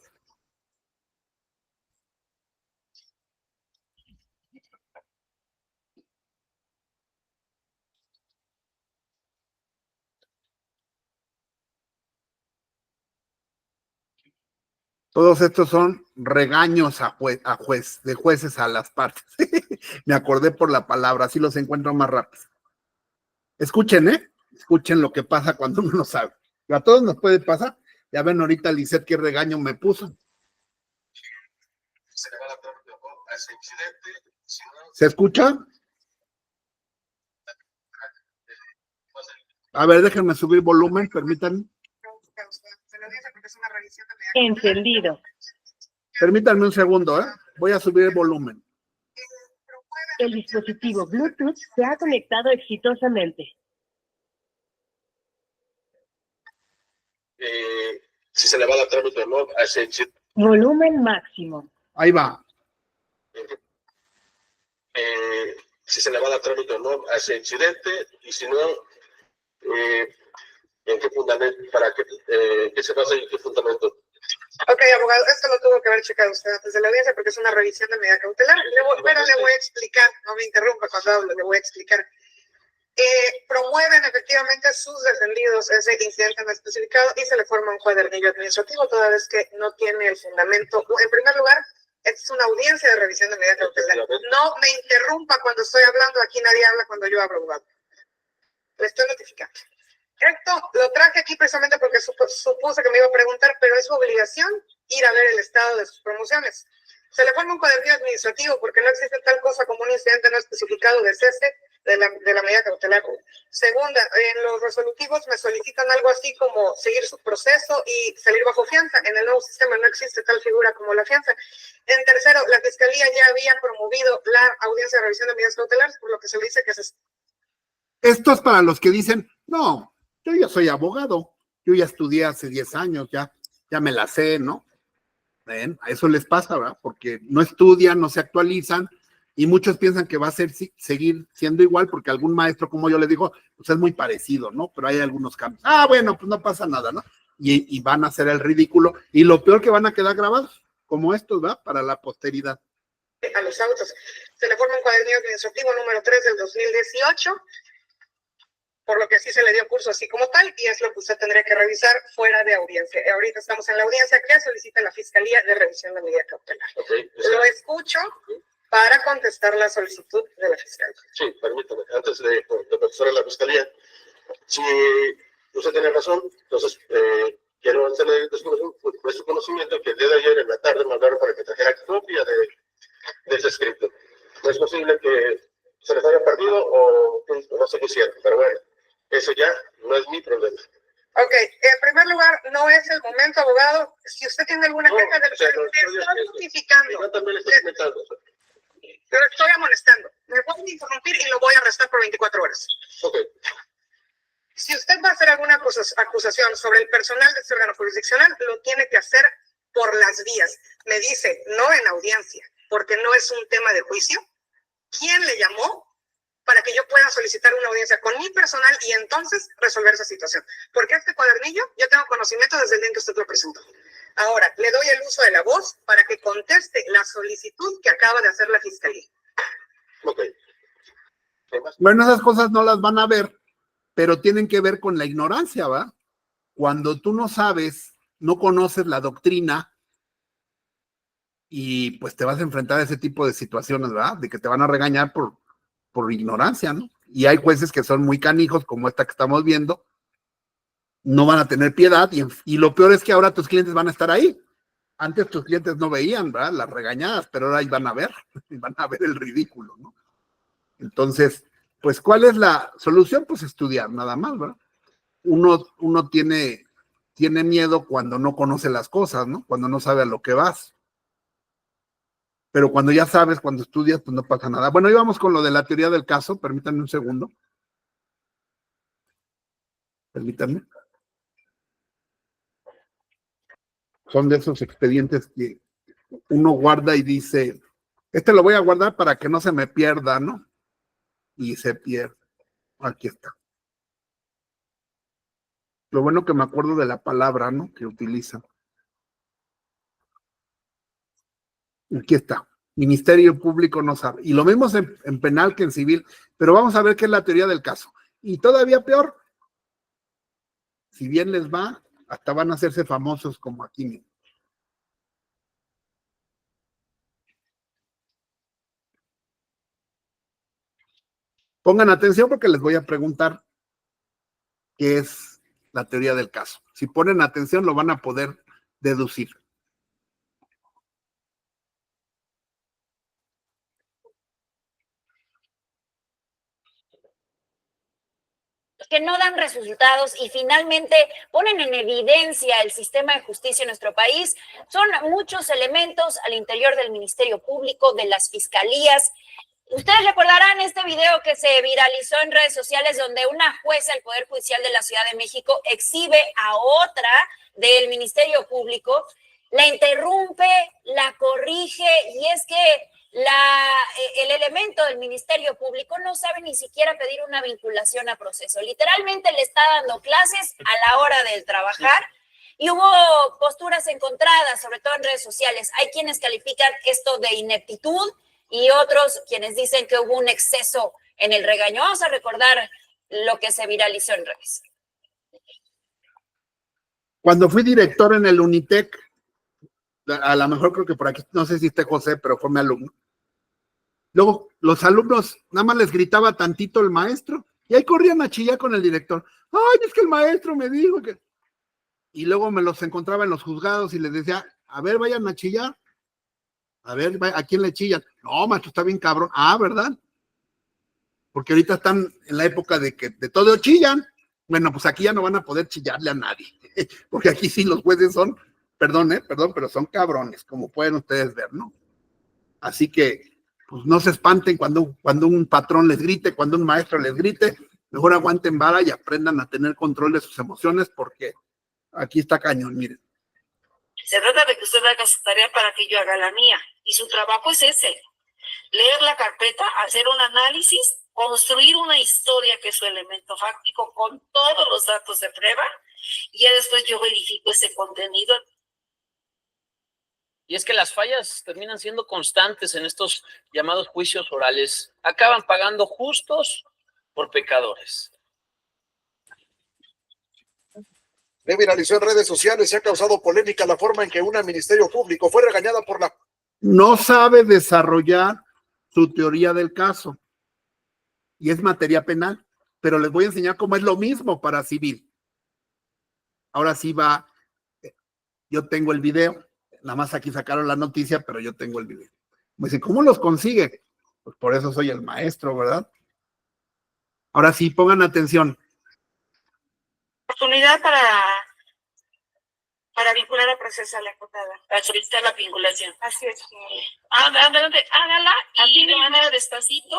Todos estos son regaños de jueces a las partes. Me acordé por la palabra, así los encuentro más rápido. Escuchen, escuchen lo que pasa cuando uno no sabe. A todos nos puede pasar. Ya ven ahorita, Lisette, qué regaño me puso. ¿Se escucha? A ver, déjenme subir volumen, permítanme. Entendido. Permítanme un segundo, voy a subir el volumen. El dispositivo Bluetooth se ha conectado exitosamente. Si se le va a dar trámite o no a ese Volumen máximo. Ahí va. si se le va a dar trámite o no a ese incidente, y si no, en qué fundamento, para qué se basa y en qué fundamento. Ok, abogado, esto lo tuvo que haber checado usted antes de la audiencia porque es una revisión de medida cautelar. Pero le voy a explicar, no me interrumpa cuando hablo, le voy a explicar. Promueven efectivamente sus defendidos ese incidente no especificado y se le forma un cuadernillo administrativo toda vez que no tiene el fundamento. En primer lugar, es una audiencia de revisión de medida cautelar. No me interrumpa cuando estoy hablando, aquí nadie habla cuando yo hablo, abogado. Le estoy notificando. Esto lo traje aquí precisamente porque supuse que me iba a preguntar, pero es su obligación ir a ver el estado de sus promociones. Se le forma un cuadernillo administrativo porque no existe tal cosa como un incidente no especificado de cese de la medida cautelar. Segunda, en los resolutivos me solicitan algo así como seguir su proceso y salir bajo fianza. En el nuevo sistema no existe tal figura como la fianza. En tercero, la Fiscalía ya había promovido la audiencia de revisión de medidas cautelares, por lo que se le dice que se Esto es para los que dicen, no, yo ya soy abogado, yo ya estudié hace 10 años, ya me la sé, ¿no? ¿Ven? A eso les pasa, ¿verdad? Porque no estudian, no se actualizan, y muchos piensan que va a seguir siendo igual, porque algún maestro, como yo les digo, pues es muy parecido, ¿no? Pero hay algunos cambios. Ah, bueno, pues no pasa nada, ¿no? Y van a hacer el ridículo, y lo peor que van a quedar grabados, como estos, ¿verdad? Para la posteridad. A los autos. Se le forma un cuadernillo administrativo número 3 del 2018, por lo que sí se le dio curso así como tal, y es lo que usted tendría que revisar fuera de audiencia. Ahorita estamos en la audiencia que solicita la Fiscalía de Revisión de Medida Cautelar. Okay. Lo escucho para contestar la solicitud de la Fiscalía. Sí, permítame, antes de contestar a la Fiscalía, si usted tiene razón, entonces quiero hacerle de su conocimiento que el día de ayer en la tarde me hablaron para que trajera copia de ese escrito. No es posible que se les haya perdido o no se quisieron, pero bueno, eso ya no es mi problema. Ok, en primer lugar, no es el momento, abogado. Si usted tiene alguna queja del estoy notificando. Yo también estoy comentando. Pero estoy amonestando. Me pueden interrumpir y lo voy a arrestar por 24 horas. Ok. Si usted va a hacer alguna acusación sobre el personal de este órgano jurisdiccional, lo tiene que hacer por las vías. Me dice, no en audiencia, porque no es un tema de juicio. ¿Quién le llamó para que yo pueda solicitar una audiencia con mi personal y entonces resolver esa situación? Porque este cuadernillo yo tengo conocimiento desde el día en que usted lo presentó. Ahora, le doy el uso de la voz para que conteste la solicitud que acaba de hacer la Fiscalía. Ok. Bueno, esas cosas no las van a ver, pero tienen que ver con la ignorancia, ¿va? Cuando tú no sabes, no conoces la doctrina y pues te vas a enfrentar a ese tipo de situaciones, ¿verdad? De que te van a regañar por ignorancia, ¿no? Y hay jueces que son muy canijos, como esta que estamos viendo, no van a tener piedad y lo peor es que ahora tus clientes van a estar ahí. Antes tus clientes no veían, ¿verdad? Las regañadas, pero ahora ahí van a ver el ridículo, ¿no? Entonces, pues, ¿cuál es la solución? Pues estudiar, nada más, ¿verdad? Uno tiene miedo cuando no conoce las cosas, ¿no? Cuando no sabe a lo que vas. Pero cuando ya sabes, cuando estudias, pues no pasa nada. Bueno, ahí vamos con lo de la teoría del caso. Permítanme un segundo. Permítanme. Son de esos expedientes que uno guarda y dice, este lo voy a guardar para que no se me pierda, ¿no? Y se pierde. Aquí está. Lo bueno que me acuerdo de la palabra, ¿no? Que utiliza. Aquí está. Ministerio Público no sabe. Y lo mismo en penal que en civil, pero vamos a ver qué es la teoría del caso. Y todavía peor, si bien les va, hasta van a hacerse famosos como aquí mismo. Pongan atención porque les voy a preguntar qué es la teoría del caso. Si ponen atención, lo van a poder deducir. Que no dan resultados y finalmente ponen en evidencia el sistema de justicia en nuestro país. Son muchos elementos al interior del Ministerio Público, de las fiscalías. Ustedes recordarán este video que se viralizó en redes sociales donde una jueza del Poder Judicial de la Ciudad de México exhibe a otra del Ministerio Público, la interrumpe, la corrige, y es que el elemento del Ministerio Público no sabe ni siquiera pedir una vinculación a proceso. Literalmente le está dando clases a la hora de trabajar y hubo posturas encontradas, sobre todo en redes sociales. Hay quienes califican esto de ineptitud y otros quienes dicen que hubo un exceso en el regaño. Vamos a recordar lo que se viralizó en redes. Cuando fui director en el Unitec, a lo mejor creo que por aquí, no sé si esté José, pero fue mi alumno. Luego los alumnos, nada más les gritaba tantito el maestro y ahí corrían a chillar con el director. Ay, es que el maestro me dijo que... Y luego me los encontraba en los juzgados y les decía, a ver, vayan a chillar. A ver, ¿a quién le chillan? No, maestro, está bien cabrón. Ah, ¿verdad? Porque ahorita están en la época de que de todo chillan. Bueno, pues aquí ya no van a poder chillarle a nadie. Porque aquí sí los jueces son, perdón, pero son cabrones, como pueden ustedes ver, ¿no? Así que, pues no se espanten cuando un patrón les grite, cuando un maestro les grite, Mejor aguanten vara y aprendan a tener control de sus emociones porque aquí está cañón, miren. Se trata de que usted haga su tarea para que yo haga la mía. Y su trabajo es ese. Leer la carpeta, hacer un análisis, construir una historia que es su elemento fáctico con todos los datos de prueba. Y ya después yo verifico ese contenido. Y es que las fallas terminan siendo constantes en estos llamados juicios orales. Acaban pagando justos por pecadores. Se viralizó en redes sociales y ha causado polémica la forma en que una ministerio público fue regañada por la... No sabe desarrollar su teoría del caso y es materia penal, pero les voy a enseñar cómo es lo mismo para civil. Ahora sí va, yo tengo el video, nada más aquí sacaron la noticia, pero yo tengo el video. Me dice, ¿cómo los consigue? Pues por eso soy el maestro, ¿verdad? Ahora sí, pongan atención. Oportunidad para vincular al proceso a la acotada. Para solicitar la vinculación. Así es. Adelante, hágala y de manera despacito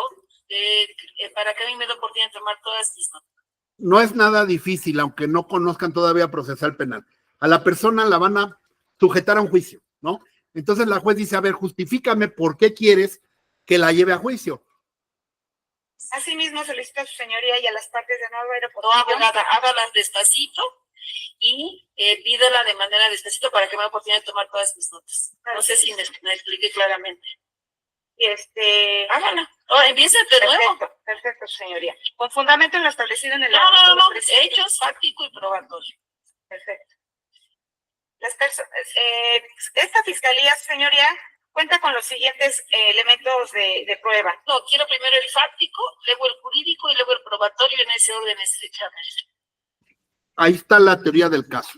para que a mí me dé oportunidad de tomar todas mis notas. No es nada difícil, aunque no conozcan todavía procesal penal. A la persona la van a sujetar a un juicio, ¿no? Entonces la juez dice, a ver, justifícame por qué quieres que la lleve a juicio. Asimismo, solicito a su señoría y a las partes de nuevo aeropuerto. No, abogada, hágala despacito y pídela de manera despacito para que me dé oportunidad de tomar todas mis notas. No sé si me expliqué claramente. Y Hágala. Oh, empieza de nuevo. Perfecto, señoría. Con fundamento en lo establecido en el... No, hechos fáctico y probatorio. Perfecto. Esta fiscalía, señoría, cuenta con los siguientes elementos de prueba. No, quiero primero el fáctico, luego el jurídico y luego el probatorio en ese orden estrechamente. Ahí está la teoría del caso.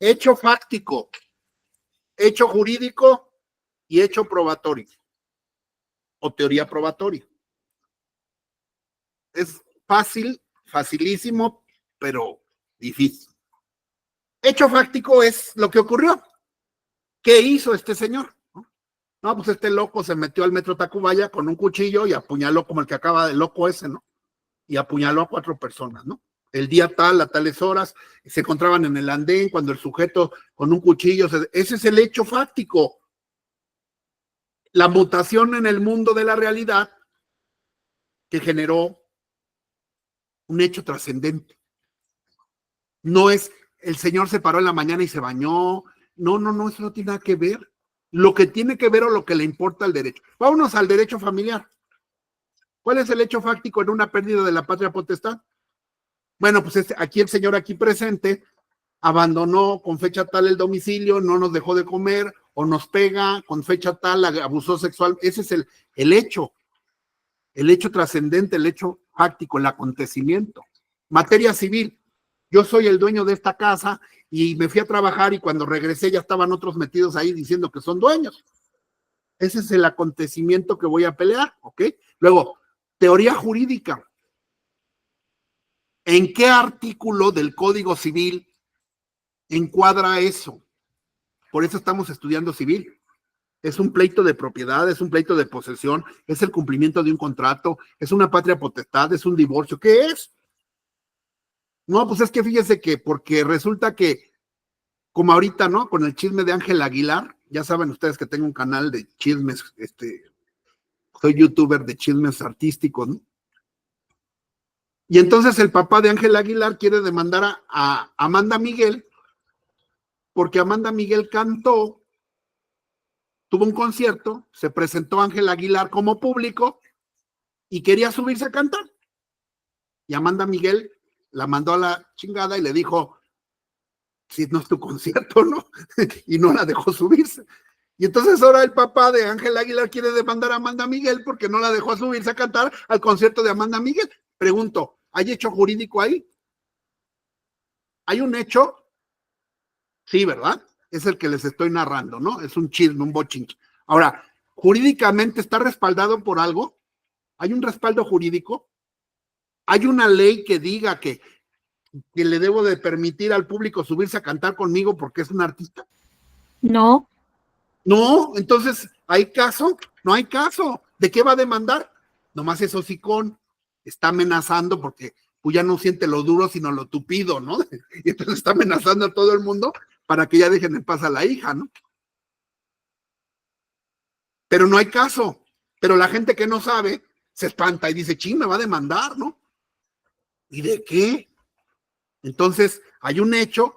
Hecho fáctico, hecho jurídico y hecho probatorio. O teoría probatoria. Es fácil, facilísimo, pero difícil. Hecho fáctico es lo que ocurrió. ¿Qué hizo este señor? No, pues este loco se metió al metro Tacubaya con un cuchillo y apuñaló como el que acaba de loco ese, ¿no? Y apuñaló a 4 personas, ¿no? El día tal, a tales horas, se encontraban en el andén cuando el sujeto con un cuchillo, ese es el hecho fáctico. La mutación en el mundo de la realidad que generó un hecho trascendente. No es el señor se paró en la mañana y se bañó. No, eso no tiene nada que ver. Lo que tiene que ver o lo que le importa al derecho. Vámonos al derecho familiar. ¿Cuál es el hecho fáctico en una pérdida de la patria potestad? Bueno, pues aquí el señor aquí presente abandonó con fecha tal el domicilio, no nos dejó de comer o nos pega con fecha tal, abusó sexual. Ese es el hecho trascendente, el hecho fáctico, el acontecimiento. Materia civil. Yo soy el dueño de esta casa y me fui a trabajar y cuando regresé ya estaban otros metidos ahí diciendo que son dueños. Ese es el acontecimiento que voy a pelear, ¿ok? Luego, teoría jurídica. ¿En qué artículo del Código Civil encuadra eso? Por eso estamos estudiando civil. Es un pleito de propiedad, es un pleito de posesión, es el cumplimiento de un contrato, es una patria potestad, es un divorcio. ¿Qué es? No, pues es que fíjese que porque resulta que, como ahorita, ¿no? Con el chisme de Ángel Aguilar, ya saben ustedes que tengo un canal de chismes, soy youtuber de chismes artísticos, ¿no? Y entonces el papá de Ángel Aguilar quiere demandar a Amanda Miguel, porque Amanda Miguel cantó, tuvo un concierto, se presentó Ángel Aguilar como público y quería subirse a cantar. Y Amanda Miguel la mandó a la chingada y le dijo, si no es tu concierto, ¿no? Y no la dejó subirse. Y entonces ahora el papá de Ángel Aguilar quiere demandar a Amanda Miguel porque no la dejó subirse a cantar al concierto de Amanda Miguel. Pregunto, ¿hay hecho jurídico ahí? ¿Hay un hecho? Sí, ¿verdad? Es el que les estoy narrando, ¿no? Es un chisme, un bochinche. Ahora, ¿jurídicamente está respaldado por algo? ¿Hay un respaldo jurídico? ¿Hay una ley que diga que le debo de permitir al público subirse a cantar conmigo porque es un artista? No. No, entonces, ¿hay caso? No hay caso. ¿De qué va a demandar? Nomás es hocicón, está amenazando porque pues ya no siente lo duro, sino lo tupido, ¿no? Y entonces está amenazando a todo el mundo para que ya dejen en paz a la hija, ¿no? Pero no hay caso. Pero la gente que no sabe se espanta y dice, ching, me va a demandar, ¿no? ¿Y de qué? Entonces, hay un hecho,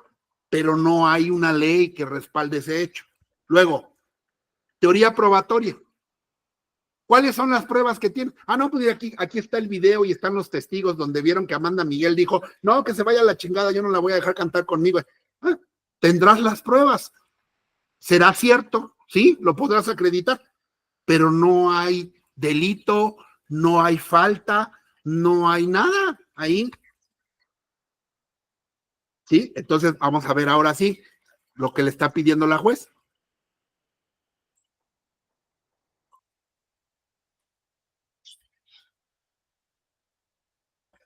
pero no hay una ley que respalde ese hecho. Luego, teoría probatoria. ¿Cuáles son las pruebas que tiene? Ah, no, pues aquí está el video y están los testigos donde vieron que Amanda Miguel dijo, no, que se vaya a la chingada, yo no la voy a dejar cantar conmigo. Ah, tendrás las pruebas. ¿Será cierto? Sí, lo podrás acreditar, pero no hay delito, no hay falta, no hay nada ahí. ¿Sí? Entonces vamos a ver ahora sí lo que le está pidiendo la juez.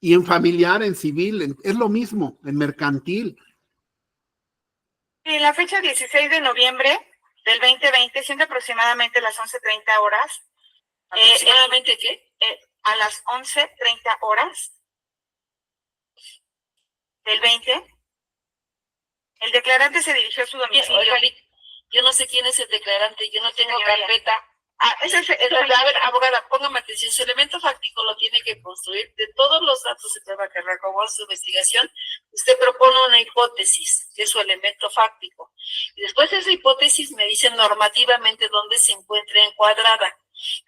Y en familiar, en civil, es lo mismo, en mercantil. En la fecha 16 de noviembre del 2020, siendo aproximadamente las 11:30 horas. ¿Aproximadamente qué? A las 11:30 horas del 20, el declarante se dirigió a su domicilio. Oiga, yo no sé quién es el declarante, yo no tengo Señoría. carpeta. A ver, abogada, póngame atención. Su elemento fáctico lo tiene que construir de todos los datos de prueba que recabó su investigación. Usted propone una hipótesis, que es su elemento fáctico. Y después de esa hipótesis me dice normativamente dónde se encuentra encuadrada.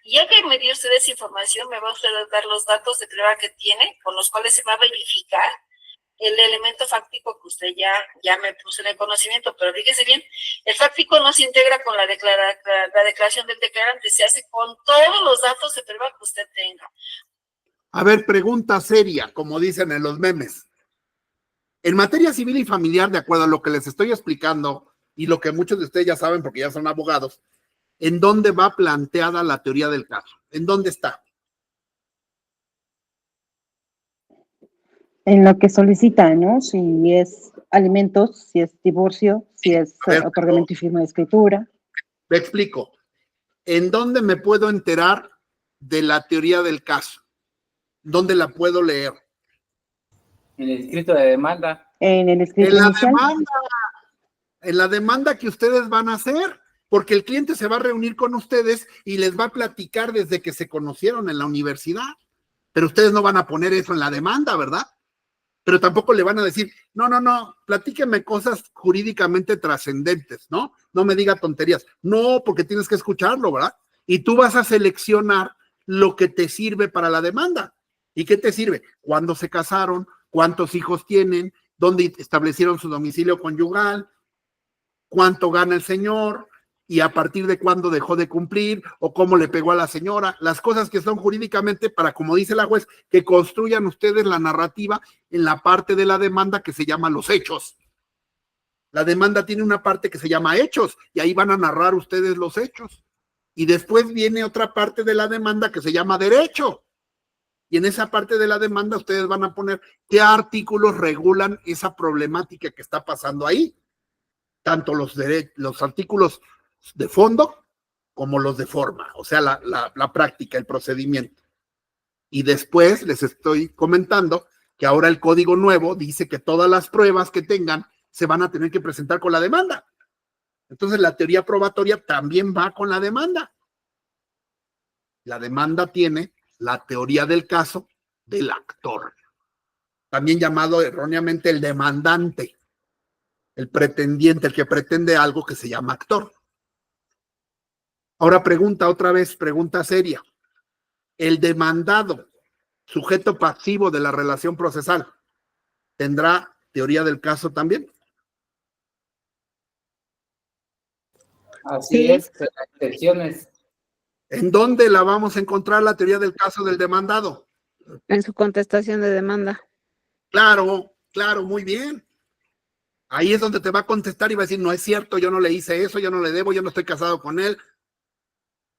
Y ya que me dio usted esa información, me va usted a dar los datos de prueba que tiene, con los cuales se va a verificar el elemento fáctico que usted ya me puso en el conocimiento. Pero fíjese bien, el fáctico no se integra con la declaración del declarante, se hace con todos los datos de prueba que usted tenga. A ver, pregunta seria, como dicen en los memes. En materia civil y familiar, de acuerdo a lo que les estoy explicando y lo que muchos de ustedes ya saben porque ya son abogados, ¿en dónde va planteada la teoría del caso? ¿En dónde está? En lo que solicita, ¿no? Si es alimentos, si es divorcio, si es otorgamiento y firma de escritura. Me explico. ¿En dónde me puedo enterar de la teoría del caso? ¿Dónde la puedo leer? En el escrito de demanda. En el escrito inicial. En la demanda que ustedes van a hacer, porque el cliente se va a reunir con ustedes y les va a platicar desde que se conocieron en la universidad. Pero ustedes no van a poner eso en la demanda, ¿verdad? Pero tampoco le van a decir, no, platíqueme cosas jurídicamente trascendentes, ¿no? No me diga tonterías. No, porque tienes que escucharlo, ¿verdad? Y tú vas a seleccionar lo que te sirve para la demanda. ¿Y qué te sirve? ¿Cuándo se casaron? ¿Cuántos hijos tienen? ¿Dónde establecieron su domicilio conyugal? ¿Cuánto gana el señor? ¿Y a partir de cuándo dejó de cumplir? ¿O cómo le pegó a la señora? Las cosas que son jurídicamente para, como dice la juez, que construyan ustedes la narrativa en la parte de la demanda que se llama los hechos. La demanda tiene una parte que se llama hechos y ahí van a narrar ustedes los hechos. Y después viene otra parte de la demanda que se llama derecho. Y en esa parte de la demanda ustedes van a poner qué artículos regulan esa problemática que está pasando ahí. Tanto los artículos de fondo como los de forma, o sea, la práctica, el procedimiento. Y después les estoy comentando que ahora el código nuevo dice que todas las pruebas que tengan se van a tener que presentar con la demanda. Entonces la teoría probatoria también va con la demanda. La demanda tiene la teoría del caso del actor, también llamado erróneamente el demandante, el pretendiente, el que pretende algo que se llama actor. Ahora pregunta seria. El demandado, sujeto pasivo de la relación procesal, ¿tendrá teoría del caso también? Así es, las excepciones. ¿En dónde la vamos a encontrar la teoría del caso del demandado? En su contestación de demanda. Claro, muy bien. Ahí es donde te va a contestar y va a decir, no es cierto, yo no le hice eso, yo no le debo, yo no estoy casado con él.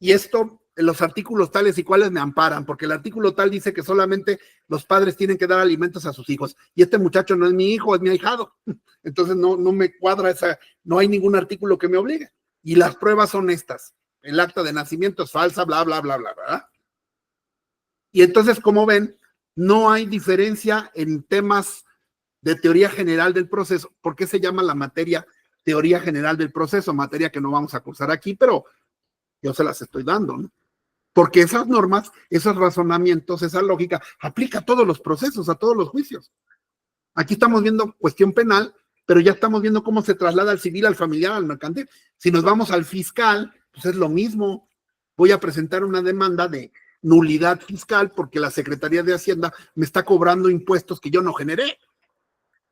Y esto, los artículos tales y cuales me amparan, porque el artículo tal dice que solamente los padres tienen que dar alimentos a sus hijos. Y este muchacho no es mi hijo, es mi ahijado. Entonces no me cuadra no hay ningún artículo que me obligue. Y las pruebas son estas. El acta de nacimiento es falsa, bla, bla, bla, bla, ¿verdad? Y entonces, como ven, no hay diferencia en temas de teoría general del proceso. ¿Por qué se llama la materia teoría general del proceso? Materia que no vamos a cursar aquí, pero yo se las estoy dando, ¿no? Porque esas normas, esos razonamientos, esa lógica, aplica a todos los procesos, a todos los juicios. Aquí estamos viendo cuestión penal, pero ya estamos viendo cómo se traslada al civil, al familiar, al mercantil. Si nos vamos al fiscal, pues es lo mismo. Voy a presentar una demanda de nulidad fiscal porque la Secretaría de Hacienda me está cobrando impuestos que yo no generé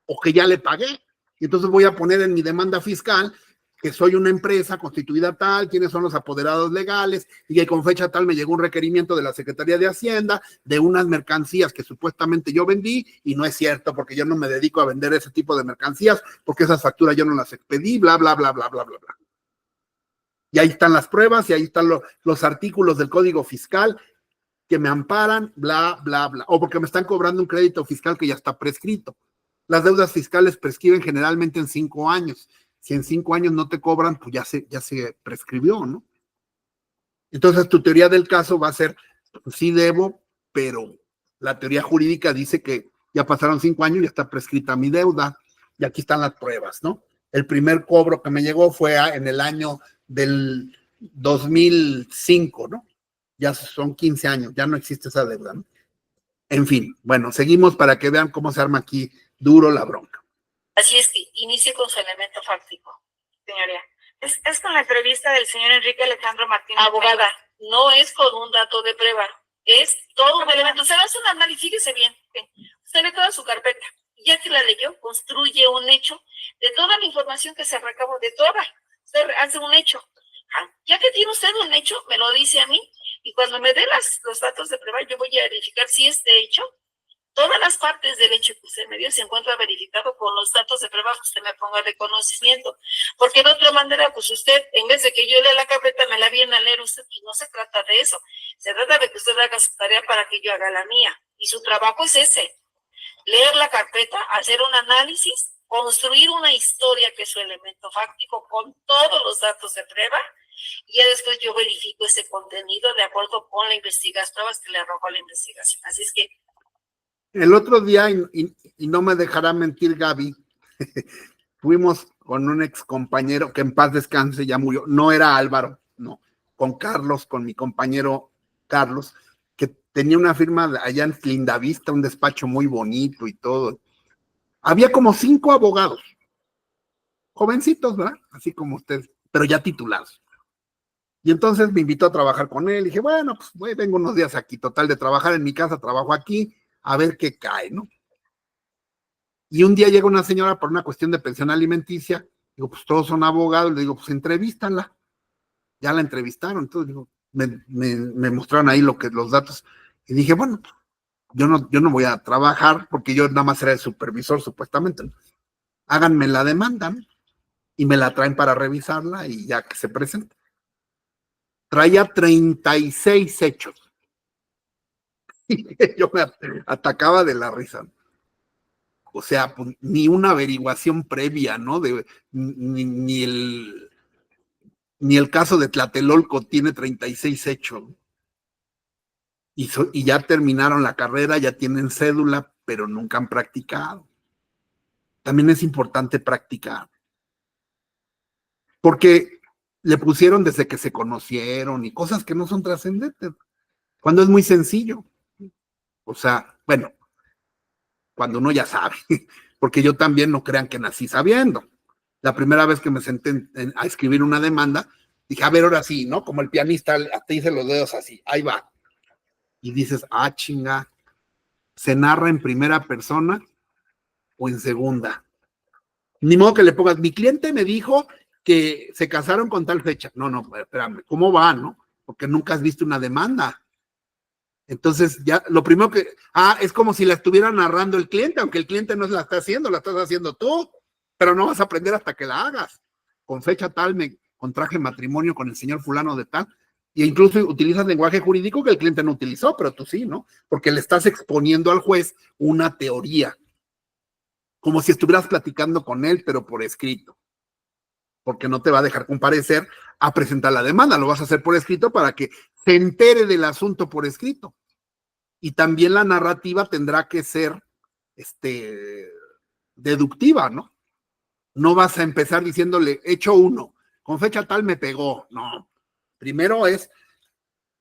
o que ya le pagué. Y entonces voy a poner en mi demanda fiscal que soy una empresa constituida tal, quiénes son los apoderados legales, y que con fecha tal me llegó un requerimiento de la Secretaría de Hacienda de unas mercancías que supuestamente yo vendí, y no es cierto, porque yo no me dedico a vender ese tipo de mercancías, porque esas facturas yo no las expedí, bla, bla, bla, bla, bla, bla, bla. Y ahí están las pruebas, y ahí están los artículos del Código Fiscal que me amparan, bla, bla, bla, o porque me están cobrando un crédito fiscal que ya está prescrito. Las deudas fiscales prescriben generalmente en 5 años. Si en 5 años no te cobran, pues ya se prescribió, ¿no? Entonces tu teoría del caso va a ser, pues, sí debo, pero la teoría jurídica dice que ya pasaron 5 años y ya está prescrita mi deuda, y aquí están las pruebas, ¿no? El primer cobro que me llegó fue en el año del 2005, ¿no? Ya son 15 años, ya no existe esa deuda, ¿no? En fin, bueno, seguimos para que vean cómo se arma aquí duro la bronca. Así es que inicie con su elemento fáctico, señoría. Es con la entrevista del señor Enrique Alejandro Martínez. Abogada, no es con un dato de prueba, es todo un elemento. Usted hace un análisis, fíjese bien. Usted lee toda su carpeta, y ya que la leyó, construye un hecho de toda la información que se recabó, de toda. Usted hace un hecho. Ya que tiene usted un hecho, me lo dice a mí, y cuando me dé los datos de prueba, yo voy a verificar si este hecho, todas las partes del hecho que usted me dio se encuentra verificado con los datos de prueba que usted me ponga de conocimiento. Porque de otra manera, pues usted, en vez de que yo lea la carpeta, me la viene a leer usted, pues no se trata de eso. Se trata de que usted haga su tarea para que yo haga la mía. Y su trabajo es ese: leer la carpeta, hacer un análisis, construir una historia que es su elemento fáctico con todos los datos de prueba, y ya después yo verifico ese contenido de acuerdo con la investigación, pruebas que le arrojó la investigación. Así es que el otro día, y no me dejará mentir Gaby, fuimos con un ex compañero que en paz descanse, ya murió, no era Álvaro, no, con Carlos, con mi compañero Carlos, que tenía una firma allá en Lindavista, un despacho muy bonito y todo. Había como 5 abogados, jovencitos, ¿verdad? Así como ustedes, pero ya titulados. Y entonces me invitó a trabajar con él, y dije, bueno, pues vengo unos días aquí, total, de trabajar en mi casa, trabajo aquí, a ver qué cae, ¿no? Y un día llega una señora por una cuestión de pensión alimenticia, digo, pues todos son abogados, le digo, pues entrevístala. Ya la entrevistaron, entonces digo, me mostraron ahí los datos, y dije, bueno, yo no voy a trabajar, porque yo nada más era el supervisor, supuestamente, ¿no? Háganme la demanda, ¿no? Y me la traen para revisarla, y ya que se presenta. Traía 36 hechos. Yo me atacaba de la risa. O sea, pues, ni una averiguación previa, ¿no? Ni el caso de Tlatelolco tiene 36 hechos. Y ya terminaron la carrera, ya tienen cédula, pero nunca han practicado. También es importante practicar. Porque le pusieron desde que se conocieron y cosas que no son trascendentes. Cuando es muy sencillo. O sea, bueno, cuando uno ya sabe, porque yo también no crean que nací sabiendo. La primera vez que me senté a escribir una demanda, dije, a ver, ahora sí, ¿no? Como el pianista, te hice los dedos así, ahí va. Y dices, chinga, ¿se narra en primera persona o en segunda? Ni modo que le pongas, mi cliente me dijo que se casaron con tal fecha. No, espérame, ¿cómo va, no? Porque nunca has visto una demanda. Entonces, ya, lo primero que, es como si la estuviera narrando el cliente, aunque el cliente no la está haciendo, la estás haciendo tú, pero no vas a aprender hasta que la hagas. Con fecha tal me contraje matrimonio con el señor fulano de tal, e incluso utilizas lenguaje jurídico que el cliente no utilizó, pero tú sí, ¿no? Porque le estás exponiendo al juez una teoría, como si estuvieras platicando con él, pero por escrito, porque no te va a dejar comparecer a presentar la demanda, lo vas a hacer por escrito para que se entere del asunto por escrito. Y también la narrativa tendrá que ser deductiva, ¿no? No vas a empezar diciéndole, hecho 1, con fecha tal me pegó. No. Primero es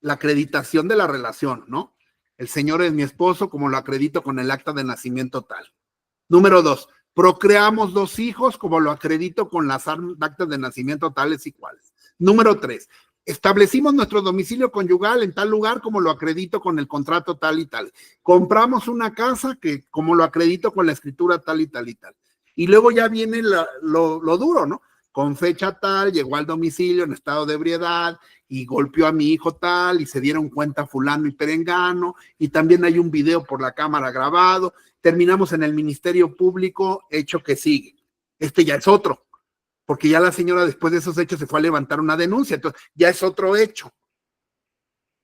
la acreditación de la relación, ¿no? El señor es mi esposo, como lo acredito con el acta de nacimiento tal. Número 2, procreamos 2 hijos, como lo acredito con las actas de nacimiento tales y cuales. Número 3, establecimos nuestro domicilio conyugal en tal lugar, como lo acredito con el contrato tal y tal. Compramos una casa, que como lo acredito con la escritura tal y tal y tal. Y luego ya viene lo duro, ¿no? Con fecha tal, llegó al domicilio en estado de ebriedad y golpeó a mi hijo tal y se dieron cuenta fulano y perengano y también hay un video por la cámara grabado. Terminamos en el Ministerio Público, hecho que sigue. Ya es otro, porque ya la señora después de esos hechos se fue a levantar una denuncia, entonces ya es otro hecho.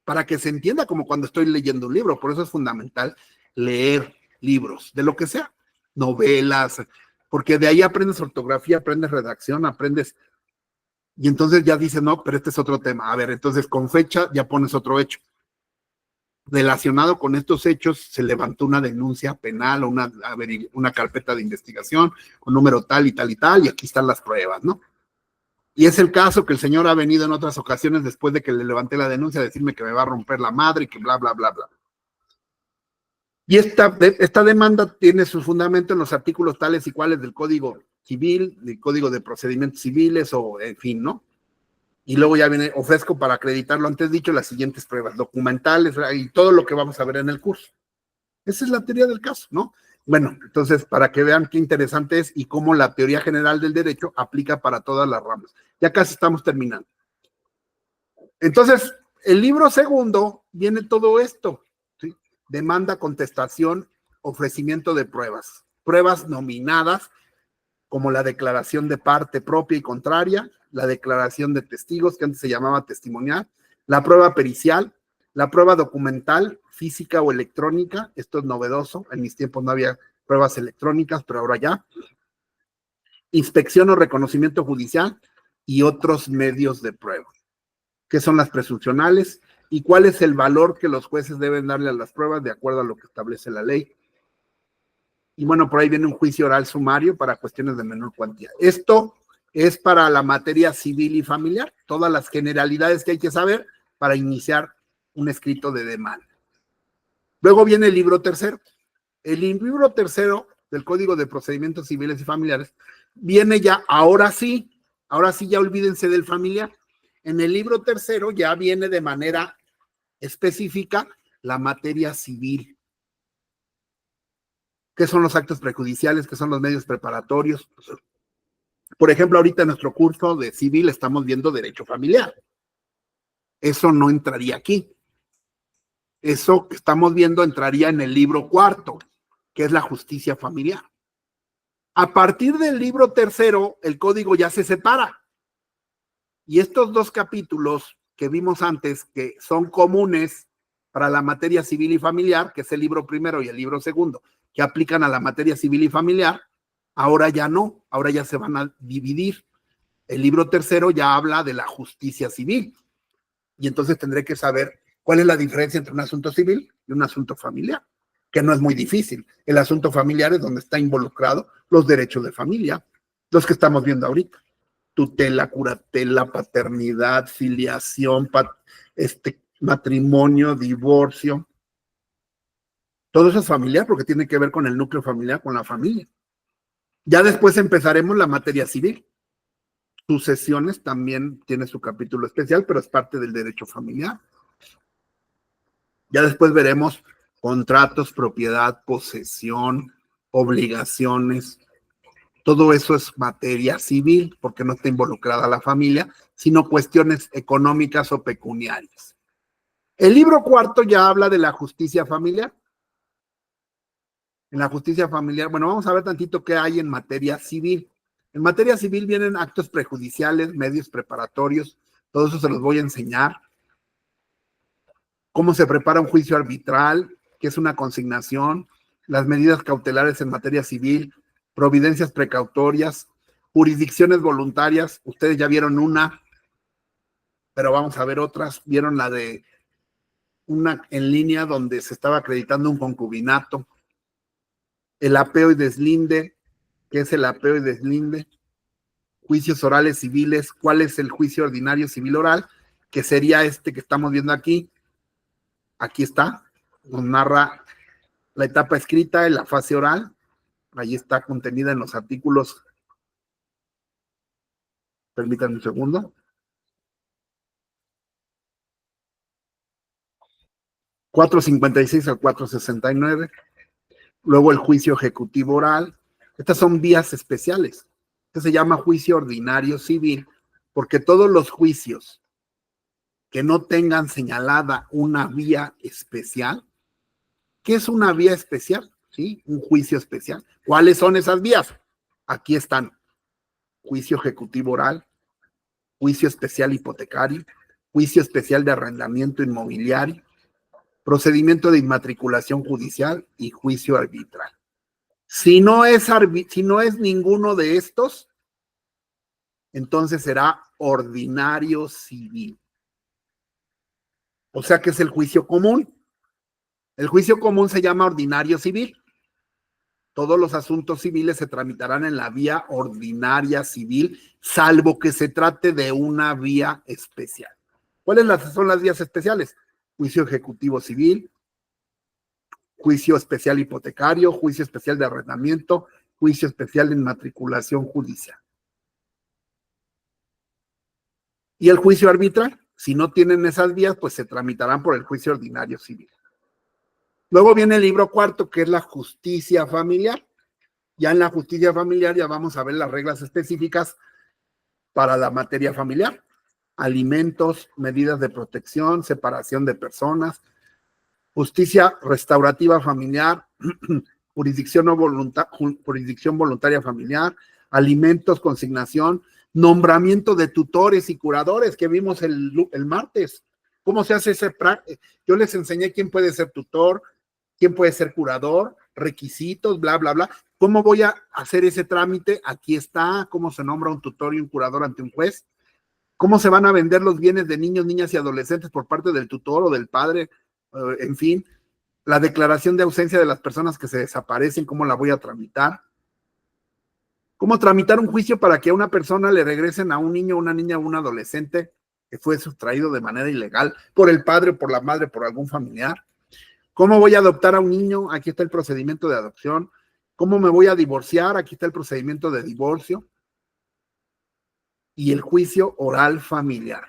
Para que se entienda como cuando estoy leyendo un libro, por eso es fundamental leer libros, de lo que sea, novelas, porque de ahí aprendes ortografía, aprendes redacción, aprendes, y entonces ya dices, no, pero este es otro tema. A ver, entonces con fecha ya pones otro hecho. Relacionado con estos hechos, se levantó una denuncia penal o una carpeta de investigación con número tal y tal y tal, y aquí están las pruebas, ¿no? Y es el caso que el señor ha venido en otras ocasiones después de que le levanté la denuncia a decirme que me va a romper la madre y que bla, bla, bla, bla. Y esta demanda tiene su fundamento en los artículos tales y cuales del Código Civil, del Código de Procedimientos Civiles o en fin, ¿no? Y luego ya viene, ofrezco para acreditar lo antes dicho las siguientes pruebas documentales y todo lo que vamos a ver en el curso. Esa es la teoría del caso, ¿no? Bueno, entonces, para que vean qué interesante es y cómo la teoría general del derecho aplica para todas las ramas. Ya casi estamos terminando. Entonces, el libro segundo viene todo esto, ¿sí? Demanda, contestación, ofrecimiento de pruebas. Pruebas nominadas, como la declaración de parte propia y contraria, la declaración de testigos, que antes se llamaba testimonial, la prueba pericial, la prueba documental, física o electrónica, esto es novedoso, en mis tiempos no había pruebas electrónicas, pero ahora ya, inspección o reconocimiento judicial y otros medios de prueba. ¿Qué son las presuncionales? ¿Y cuál es el valor que los jueces deben darle a las pruebas de acuerdo a lo que establece la ley? Y bueno, por ahí viene un juicio oral sumario para cuestiones de menor cuantía. Esto es para la materia civil y familiar, todas las generalidades que hay que saber para iniciar un escrito de demanda. Luego viene el libro tercero. El libro tercero del Código de Procedimientos Civiles y Familiares viene ya, ahora sí ya olvídense del familiar. En el libro tercero ya viene de manera específica la materia civil. ¿Qué son los actos prejudiciales? ¿Qué son los medios preparatorios? Por ejemplo, ahorita en nuestro curso de civil estamos viendo derecho familiar. Eso no entraría aquí. Eso que estamos viendo entraría en el libro cuarto, que es la justicia familiar. A partir del libro tercero, el código ya se separa. Y estos 2 capítulos que vimos antes, que son comunes para la materia civil y familiar, que es el libro primero y el libro segundo, que aplican a la materia civil y familiar, ahora ya no, ahora ya se van a dividir. El libro tercero ya habla de la justicia civil. Y entonces tendré que saber cuál es la diferencia entre un asunto civil y un asunto familiar, que no es muy difícil. El asunto familiar es donde está involucrado los derechos de familia, los que estamos viendo ahorita. Tutela, curatela, paternidad, filiación, matrimonio, divorcio. Todo eso es familiar porque tiene que ver con el núcleo familiar, con la familia. Ya después empezaremos la materia civil. Sucesiones también tiene su capítulo especial, pero es parte del derecho familiar. Ya después veremos contratos, propiedad, posesión, obligaciones. Todo eso es materia civil porque no está involucrada la familia, sino cuestiones económicas o pecuniarias. El libro cuarto ya habla de la justicia familiar. En la justicia familiar, bueno, vamos a ver tantito qué hay en materia civil. En materia civil vienen actos prejudiciales, medios preparatorios, todo eso se los voy a enseñar. Cómo se prepara un juicio arbitral, qué es una consignación, las medidas cautelares en materia civil, providencias precautorias, jurisdicciones voluntarias. Ustedes ya vieron una, pero vamos a ver otras. Vieron la de una en línea donde se estaba acreditando un concubinato, el apeo y deslinde. ¿Qué es el apeo y deslinde? Juicios orales civiles. ¿Cuál es el juicio ordinario civil oral? Que sería este que estamos viendo aquí. Aquí está, nos narra la etapa escrita en la fase oral. Ahí está contenida en los artículos. Permítanme un segundo. 456 al 469. Luego el juicio ejecutivo oral. Estas son vías especiales. Este se llama juicio ordinario civil, porque todos los juicios que no tengan señalada una vía especial, ¿qué es una vía especial? ¿Sí? Un juicio especial. ¿Cuáles son esas vías? Aquí están. Juicio ejecutivo oral, juicio especial hipotecario, juicio especial de arrendamiento inmobiliario, procedimiento de inmatriculación judicial y juicio arbitral. Si no es ninguno de estos, entonces será ordinario civil. O sea que es el juicio común. El juicio común se llama ordinario civil. Todos los asuntos civiles se tramitarán en la vía ordinaria civil, salvo que se trate de una vía especial. ¿Cuáles son las vías especiales? Juicio ejecutivo civil, juicio especial hipotecario, juicio especial de arrendamiento, juicio especial de inmatriculación judicial. Y el juicio arbitral, si no tienen esas vías, pues se tramitarán por el juicio ordinario civil. Luego viene el libro cuarto, que es la justicia familiar. Ya en la justicia familiar ya vamos a ver las reglas específicas para la materia familiar. Alimentos, medidas de protección, separación de personas, justicia restaurativa familiar, jurisdicción voluntaria familiar, alimentos, consignación, nombramiento de tutores y curadores que vimos el martes. ¿Cómo se hace ese práctico? Yo les enseñé quién puede ser tutor, quién puede ser curador, requisitos, bla, bla, bla. ¿Cómo voy a hacer ese trámite? Aquí está, cómo se nombra un tutor y un curador ante un juez. ¿Cómo se van a vender los bienes de niños, niñas y adolescentes por parte del tutor o del padre? En fin, la declaración de ausencia de las personas que se desaparecen, ¿cómo la voy a tramitar? ¿Cómo tramitar un juicio para que a una persona le regresen a un niño, una niña o un adolescente que fue sustraído de manera ilegal por el padre, por la madre, por algún familiar? ¿Cómo voy a adoptar a un niño? Aquí está el procedimiento de adopción. ¿Cómo me voy a divorciar? Aquí está el procedimiento de divorcio. Y el juicio oral familiar.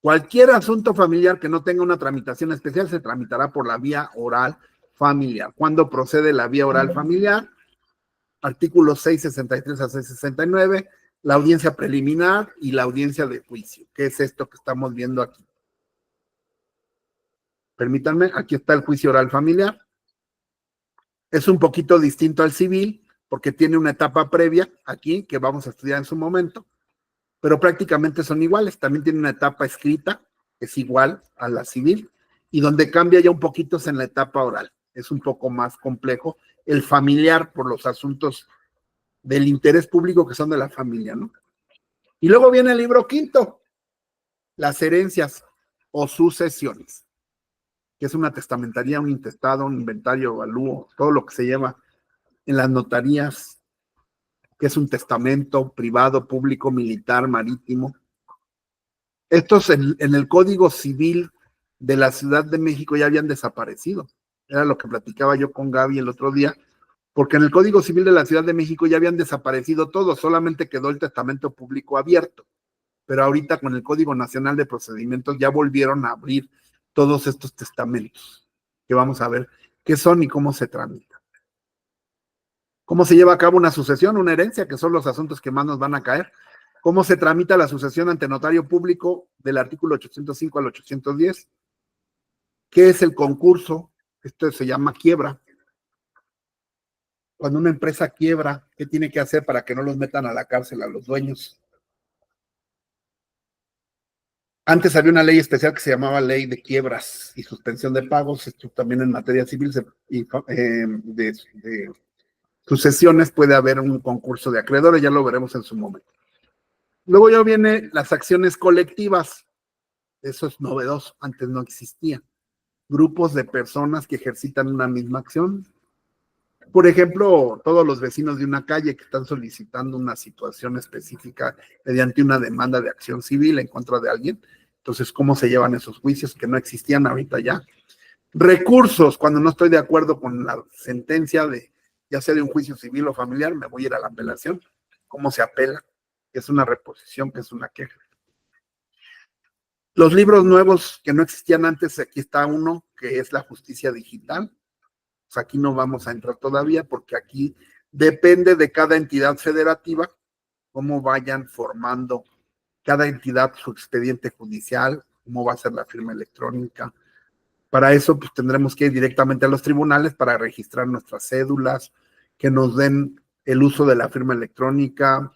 Cualquier asunto familiar que no tenga una tramitación especial se tramitará por la vía oral familiar. ¿Cuándo procede la vía oral familiar? Artículos 663 a 669, la audiencia preliminar y la audiencia de juicio. ¿Qué es esto que estamos viendo aquí? Permítanme, aquí está el juicio oral familiar. Es un poquito distinto al civil, porque tiene una etapa previa aquí, que vamos a estudiar en su momento, pero prácticamente son iguales. También tiene una etapa escrita, que es igual a la civil, y donde cambia ya un poquito es en la etapa oral. Es un poco más complejo. El familiar, por los asuntos del interés público que son de la familia, ¿no? Y luego viene el libro quinto, las herencias o sucesiones, que es una testamentaría, un intestado, un inventario, avalúo, todo lo que se lleva en las notarías, que es un testamento privado, público, militar, marítimo. Estos en el Código Civil de la Ciudad de México ya habían desaparecido. Era lo que platicaba yo con Gaby el otro día, porque en el Código Civil de la Ciudad de México ya habían desaparecido todos, solamente quedó el testamento público abierto. Pero ahorita con el Código Nacional de Procedimientos ya volvieron a abrir todos estos testamentos, que vamos a ver qué son y cómo se tramitan. ¿Cómo se lleva a cabo una sucesión, una herencia, que son los asuntos que más nos van a caer? ¿Cómo se tramita la sucesión ante notario público del artículo 805 al 810? ¿Qué es el concurso? Esto se llama quiebra. Cuando una empresa quiebra, ¿qué tiene que hacer para que no los metan a la cárcel a los dueños? Antes había una ley especial que se llamaba Ley de Quiebras y Suspensión de Pagos. Esto también en materia civil de sucesiones puede haber un concurso de acreedores, ya lo veremos en su momento. Luego ya vienen las acciones colectivas. Eso es novedoso, antes no existía. Grupos de personas que ejercitan una misma acción. Por ejemplo, todos los vecinos de una calle que están solicitando una situación específica mediante una demanda de acción civil en contra de alguien. Entonces, ¿cómo se llevan esos juicios que no existían ahorita ya? Recursos, cuando no estoy de acuerdo con la sentencia de, ya sea de un juicio civil o familiar, me voy a ir a la apelación. ¿Cómo se apela? ¿Qué es una reposición? ¿Qué es una queja? Los libros nuevos que no existían antes, aquí está uno, que es la justicia digital. Pues aquí no vamos a entrar todavía porque aquí depende de cada entidad federativa cómo vayan formando cada entidad su expediente judicial, cómo va a ser la firma electrónica. Para eso, pues tendremos que ir directamente a los tribunales para registrar nuestras cédulas, que nos den el uso de la firma electrónica,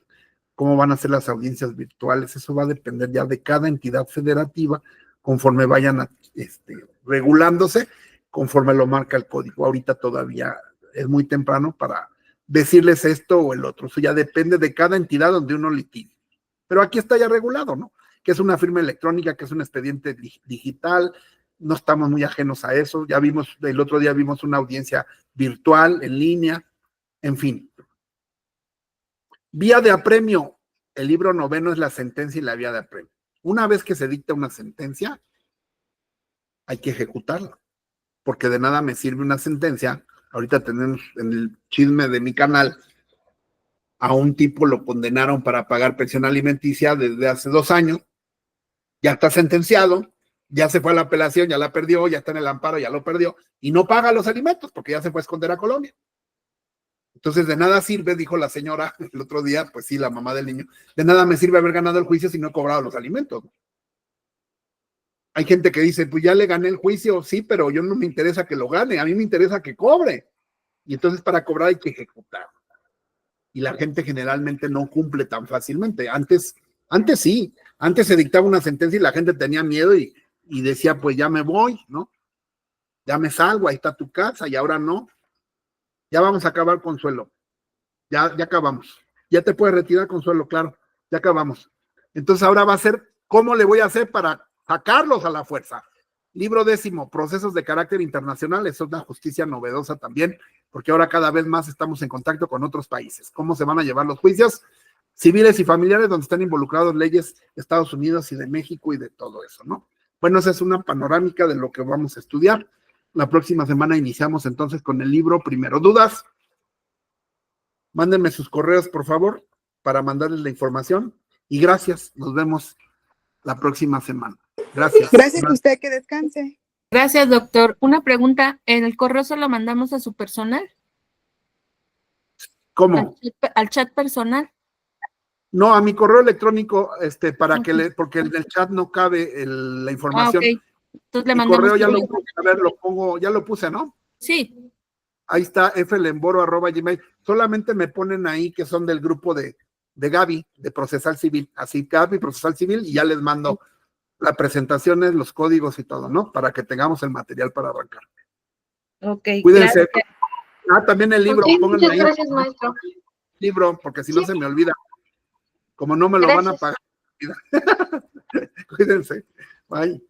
cómo van a ser las audiencias virtuales. Eso va a depender ya de cada entidad federativa conforme vayan regulándose, conforme lo marca el código. Ahorita todavía es muy temprano para decirles esto o el otro. Eso ya depende de cada entidad donde uno litigue. Pero aquí está ya regulado, ¿no? Que es una firma electrónica, que es un expediente digital. No estamos muy ajenos a eso. Ya vimos, el otro día vimos una audiencia virtual, en línea, en fin. Vía de apremio. El libro noveno es la sentencia y la vía de apremio. Una vez que se dicta una sentencia, hay que ejecutarla, porque de nada me sirve una sentencia. Ahorita tenemos en el chisme de mi canal, a un tipo lo condenaron para pagar pensión alimenticia desde hace 2 años, ya está sentenciado, ya se fue a la apelación, ya la perdió, ya está en el amparo, ya lo perdió, y no paga los alimentos porque ya se fue a esconder a Colombia. Entonces, de nada sirve, dijo la señora el otro día, pues sí, la mamá del niño, de nada me sirve haber ganado el juicio si no he cobrado los alimentos. Hay gente que dice, pues ya le gané el juicio, sí, pero yo no me interesa que lo gane, a mí me interesa que cobre. Y entonces para cobrar hay que ejecutar. Y la gente generalmente no cumple tan fácilmente. Antes sí, antes se dictaba una sentencia y la gente tenía miedo y decía, pues ya me voy, ¿no? Ya me salgo, ahí está tu casa, y ahora no. Ya vamos a acabar, Consuelo. Ya acabamos. Ya te puedes retirar, Consuelo, claro. Ya acabamos. Entonces ahora va a ser, ¿cómo le voy a hacer para sacarlos a la fuerza? Libro 10, procesos de carácter internacional. Eso es una justicia novedosa también, porque ahora cada vez más estamos en contacto con otros países. ¿Cómo se van a llevar los juicios civiles y familiares donde están involucrados leyes de Estados Unidos y de México y de todo eso, ¿no? Bueno, esa es una panorámica de lo que vamos a estudiar. La próxima semana iniciamos entonces con el libro primero. ¿Dudas? Mándenme sus correos, por favor, para mandarles la información. Y gracias. Nos vemos la próxima semana. Gracias. Gracias a usted, que descanse. Gracias, doctor. Una pregunta, ¿en el correo se lo mandamos a su personal? ¿Cómo? ¿Al chat personal? No, a mi correo electrónico, para que porque en el chat no cabe la información. Ok. Entonces le Mi mandamos. correo ya lo puse, a ver, lo pongo, ya lo puse, ¿no? Sí. Ahí está, flemboro@gmail. Solamente me ponen ahí que son del grupo de Gaby, de Procesal Civil. Así, Gaby, Procesal Civil, y ya les mando las presentaciones, los códigos y todo, ¿no? Para que tengamos el material para arrancar. Ok. Cuídense. Gracias. También el libro. Okay, Pónganme muchas ahí. gracias, maestro. Libro, porque si no se me olvida. Como no me lo van a pagar. Cuídense. Bye.